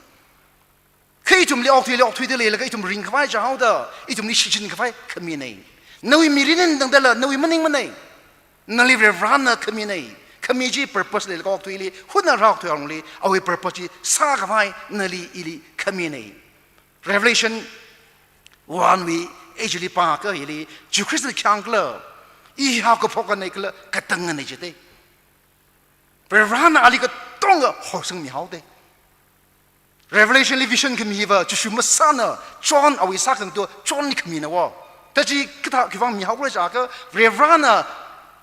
Speaker 9: คืออีจุ่มเลี้ยออกทีเดียวเลยแล้วก็อีจุ่มริงเข้าไปจะเอาเด้ออีจุ่มนี่ชินเข้าไปขมิ้นนี่นู่นมีรินตั้งแต่ละนู่นมันนิ่งมันนี่นั่นเลยเรื่องร้านน่ะขมิ้นนี่ขมิ้นจี purpose เลยแล้วก็ออกทีเลยหุ่นน่ะรักทีของเลยเอาไอ้ purpose จีสร้างเข้าไปนั่นเลยอีลีขมิ้นนี่ Revelation วันวีเอจิลิปาก็อีลีจูคริสต์ขังกล้าอีหากพอกันในกล้ากระตังกันในจิตเต้เปรานอาลีก็ต้องก็หัวสังมีเขาเต้ Revelation Vision ก็มีว่าจูชุมสันน่ะจอห์นเอาไว้สักตัวจอห์นนี่ก็มีนะว่าแต่จีก็ถ้าคือฟังมีเขาก็จะก็เรวาน่ะ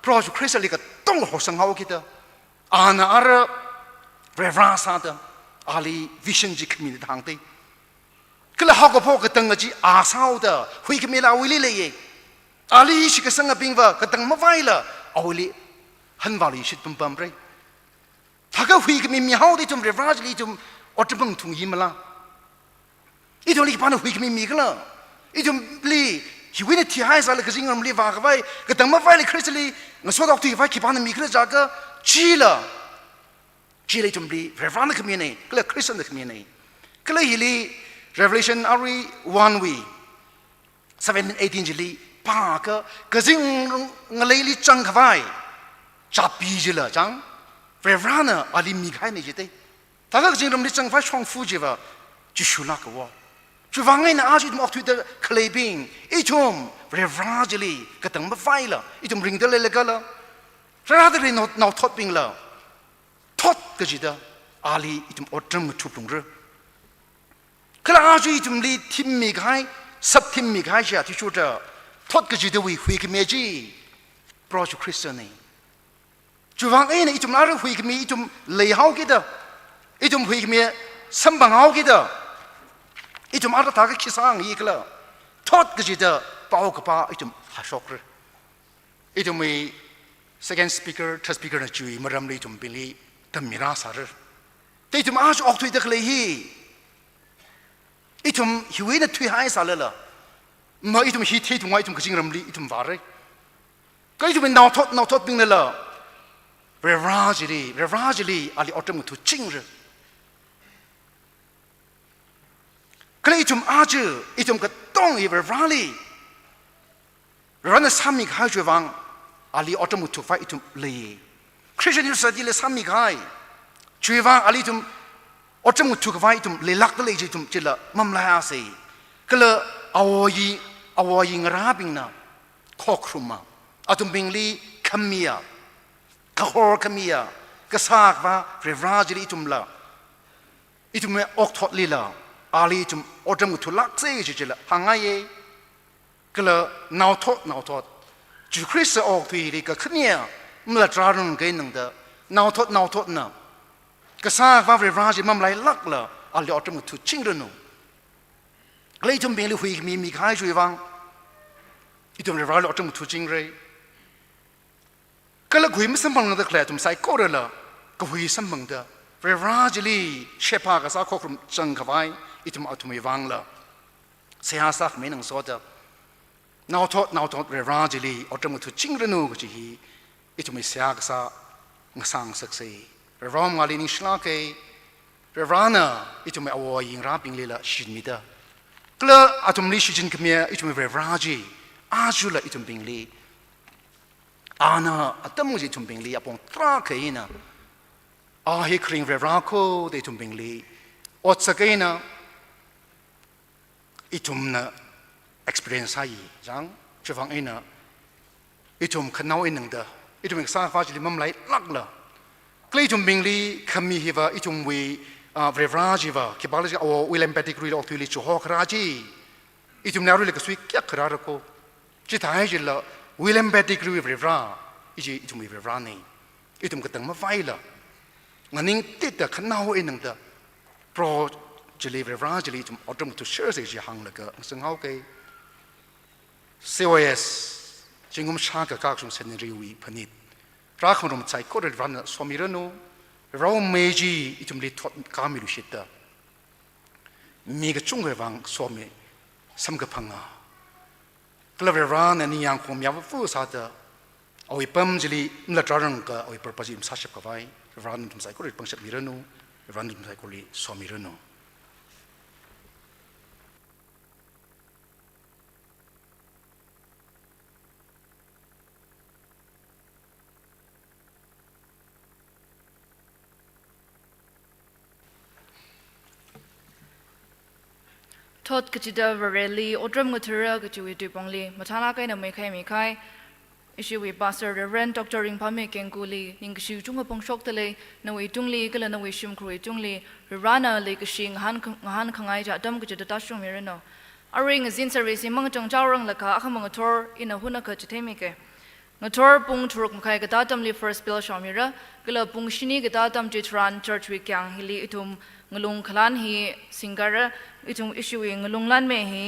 Speaker 9: เพราะจูคริสต์ลีก็ต้องหัวสังเขาคิดอ่านอะไรเรวาสันอาลี Vision จีก็มีทางเต้ก็เลยหากพอก็ตั้งจีอาสาวเด้อคุยกันไม่ลาวิลิเลยอาลีชิกสังบิงว่าก็ตั้งมาไว้ละเอาวิลิหันวาลีชิดปุ่มๆเลยถ้าก็คุยกันไม่มีเขาที่จุ่มเรฟราจลีจุ่มอดจะบังทุ่งหิมละอีตัวนี้ปานคุยกันไม่มีกันละอีจุ่มลีชีวิตที่หายสารก็จริงมันลีว่ากันไว้ก็ตั้งมาไว้เลยคริสต์ลีงั้นส่วนดอกที่ไว้ขี้ปานมีกันจากก็จีละจุ่มลีเรฟรานี่ก็มีนี่ก็เลยคริสต์นี่ก็มีนี่ก็เลยฮิลีRevelation Ari 1 we 17-18 jili pa ka jing ngalei li chang khawai cha pi jila chang Revrana ali mi khai ne jite ta ka jing ram li chang fa chong fu ji ba ji shu la ka wa ju wang ngai na a ji mo tu de claiming I chum Revrana jili ka tang ma fai la I chum ring de le ka la ra de no thot ping la thot ka ji da ali I chum otram tu plung reคลาจุยจุมลีทิมมีใครสับทิมมีใครเชียที่ชูเจอทดก็จะดูหุยขมีจีโปรจุคริสเตียนจูวังเอ็นอีจุมอาร์หุยขมีอีจุมเลี้ยเขาคิดอีจุมหุยขมีสัมบังเขาคิดอีจุมอาร์ตาก็คิดสร้างอีกแล้วทดก็จะป้ากับป้าอีจุมหาช็อกเลยอีจุมมี second speaker third speaker นะจุยมารำลีจุมเป็นลีตั้มมีราสาร์แต่อีจุมอาร์จะออกทุยตะเลยฮีอีทุมหิวเนี่ยทุยหายสารเลยล่ะมาอีทุมฮีที่ทุมไว้อีทุมกระชิงรำลีอีทุมวาร์เลยก็อีทุมเป็นนาวทอดปิ้งเลยล่ะเรราจิลีอาลีออตมุทุจิงเลยก็เลยอีทุมอาจืออีทุมก็ต้องอีเรราลีรันสามีข้าจวังอาลีออตมุทุไฟอีทุมเลยคริสเตียนสติเลยสามีข้าจวังอาลีทุมอดจมูกถูกไว้ตุ่มเลยลักตัวเลยจุ่มจิละมั่มลายอาศัยก็เลย อวยิงราบิงนะข้อครุมาอาตุมบิงลีขมียกะฮอร์ขมียกะซากว่าเรวราจิลิตุมละอิตุมออกทอดลีละอาลีตุมอดมุทุลักเซจิละหังไงก็เลยนาวทอดจูคริสต์ออกทุยลีก็ขึ้นเนี่ยเมื่อตรารุนกันนั่งเดนาวทอดนะกะซากว่าเรวราจิมัมไลลักละอาลีอดมุทุชิงรนูเลยตุมบิงลีหุยมีใครช่วยวังอิตุมเรวราจิอดมุทุชิงเลยก็เลยคุยไม่สมบังนั่นแต่แค่ตุมใส่ก็เลยละก็คุยสมบังเดเรวราจิลีเชพากษาข้อคำจังขวายอิตุมเอาตุมวังละเสียสักไม่นังสอดนาวทอดเรวราจิลีอดมุทุจิงรนูก็จีฮีอิตุมเสียกษางสังสักเสียเรวรามงาลีนิชลาเกเรวรานะอิตุมเอาวยิงราบิงลีละชินมิดาก็เลยอาตุมลีชิจินขมียอิตุมเรวราจิอาจุละอิตุมบิงลีอาณาอัตมุจิทุมบิงลีอปงตราเกยนะอาฮิคริงเรราโคเดทุมบิงลีอดสเกยนะอิทุมนะ experience ให้จังจะฟังเองนะอิทุมขนาวเองหนึ่งเดออิทุมเอกสารฟ้าจิลิมัมไหลลักละกลีทุมบิงลีขมีฮิวะอิทุมวีเรราจิวะคิบาลจิโอวิลเลมเปติกรีออกตุลิจูฮอกราจีอิทุมแนวรุลิกสวิกยักขราระโคจิตายจิละวิลเลมเบติกรูเรวราอิจุมีเรวรานี่อิจุมกตังมาไฟละงั้นนิ่งติดแต่ขนาวเองนั่งแต่โปรจิลีเรวราจิลีจุมอดมุตุเชื่อสิจิหังละก็ซึ่งเอาเกCOS จึงกุมชากกากจุมเซนรีวีพนิดรักของเราใจก็เรวรานะสวมิรโนเราเมจีอิจุมลีทอดกามิลุชิตามีกระจุงเรวังสวมิสัมกพังอาก็เลยร้านนี้ยังคงมีอาวุธฟูซาเตอเอาไว้ปั๊มจิลีนั่นแหละจารังก็เอาไว้ประพันธ์สัชกับไว้ร้านนุ่มใส่กุหลาบปังชับมิรนูร้านนุ่มใส่กุหลาบสวมิรนู
Speaker 7: ทอดกจิดาวเรลีอดรมกุทระกจิวิตุปงลีมาทานาไกนไม่ใครอิชิวิบาสเตอร์เรนด็อกเตอร์ริงพามีเกงกูลีนิงกชิวจุงกับปงชกทะเลนวิจุงลีก็เลยนวิชิมครูจุงลีรานาลีกชิงหันขังไอจะดำกจิดตัชชุงมิเรโนอาริงซินเซอร์วิสมังจงเจ้ารังละค่ะขมังทอร์อินหุ่นกจิเทมิเกงทอร์ปุงทุรกมไข่กตาดำลี first bill ชอมิระก็เลยปุงชินีกตาดำจิตรัน church วิกยังฮิลีอิทุมงลุงขลันฮีสิงการะอิทุมอิชิวิงลุงลันเมฮี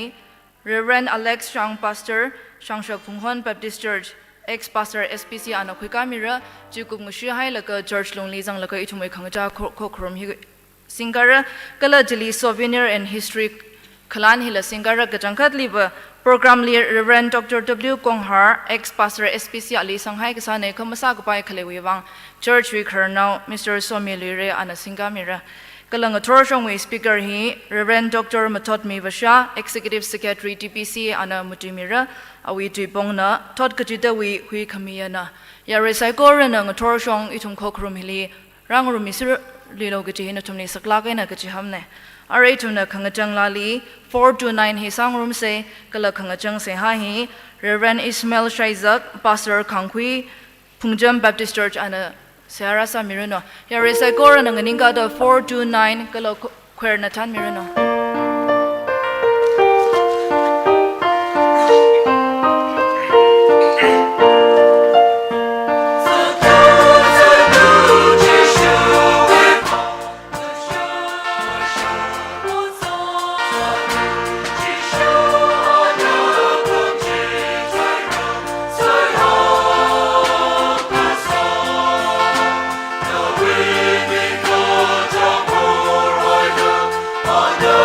Speaker 7: Reverend Alex Shang Pastor Shang Shak Phunghon Baptist Church ex Pastor SPC อันคุยกามิระจีกุมงชื่อให้ละก็ Church ลงลีจังละก็อิทุมไอขังจ้าโคครมฮีสิงการะก็เลยจิลี Souvenir and History ขลันฮีละสิงการะก็จังคัดลีบProgram leader Reverend Dr. W. Konghar, ex-pastor SPC Ali Shanghai kasane kamasa kupai khalewang church week now Mr. Somilire ana singamira kalang thorshong we speaker hi Reverend Dr. Matot Mivasha, executive secretary TPC ana mutimira awi tuipongna thot kachita we hui khamiyana yare saikor na thorshong itung khokrum hili rangru misir lilo gachi na tumni sakla kaina gachi hamne Alright, tuna khangachang lali 429 hi sangrum se kala khangachang se ha hi Reverend Ismail Shaizak Pastor Khangkhui Pungjam Baptist Church ana Sara sa mirano ya resa kora nang ninga da 429 kala khwer na tan mirano
Speaker 10: Oh no!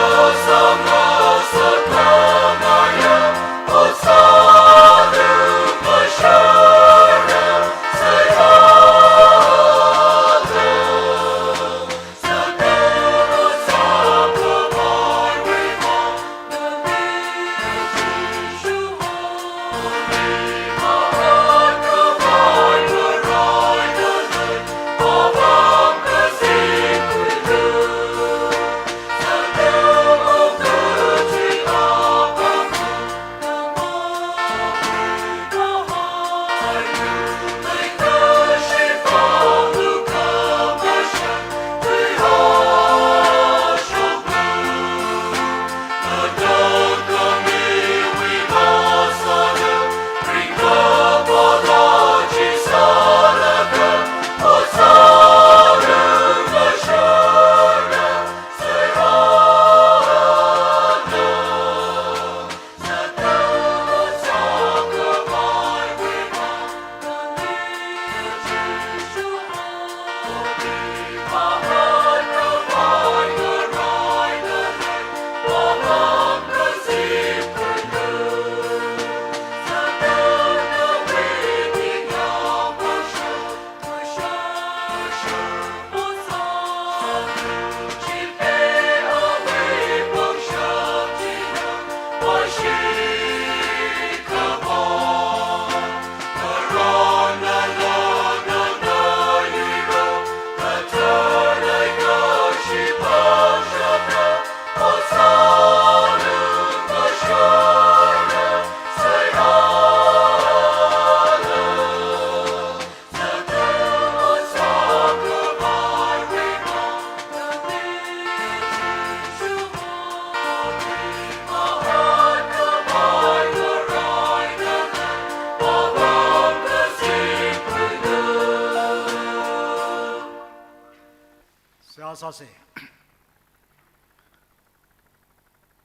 Speaker 10: sa se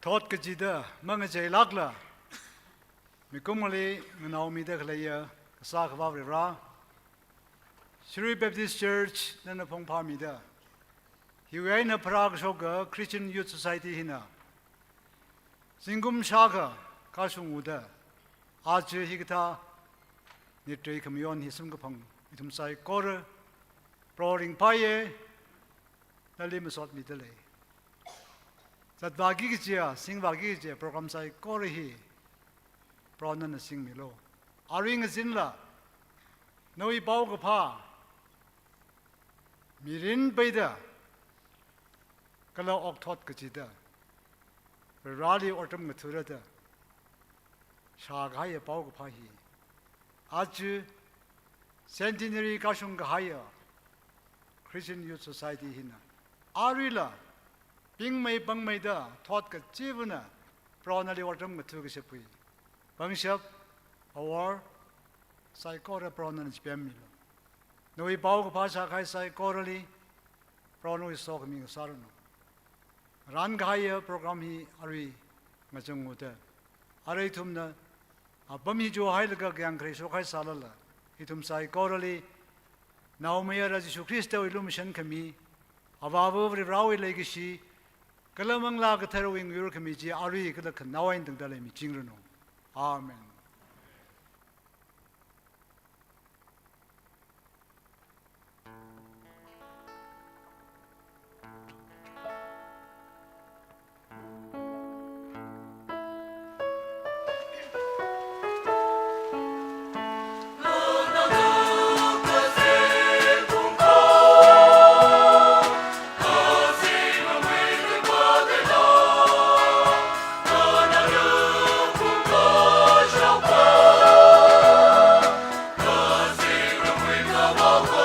Speaker 10: thot ke ji da mang je lak la mi kumali ngau mi da khlaya sa khwa ra Shri Baptist Church na phong pha mi da hiwai na Prague shoga Christian Youth Society hina Singum shaga ka sungu da आज हिगता निट्रे कमियोन हिसम गफंग इथुम साइ core प्रोरिंग पाये नली मसोत मितले सतवागी किजिया सिंग वागी किजिया programme साइ core ही प्रोनन सिंग मिलो आरिंग जिनला नोई बाव गफा मिरिन बैदा कला ऑक्थोट कजिदा rally autumn गथुरदा शागाय पाव गफाही आज सेंटिनरी काशुंग गहाया क्रिश्चियन यूथ सोसाइटी हिना आरिला पिंग मई बंग मई दा थॉट का जीवना प्रोनाली वाटम गथु के सेपुई बंगशप अवर साइकोरा प्रोनन स्पेमिलो नोई पाव गफा शागाय साइकोरली प्रोनो इस सोक मिंग सारनो रान गहाया प्रोग्राम ही आरि ngachung uta arai thumna abami jo hailaga gyang khri so khai salala itum sai korali naumaya raji Kristo illumination kami ababu rawi legacy kalamang la ka tharowing yur kami ji ari ka khan nawain tang dale mi chingrano amen
Speaker 11: Come on.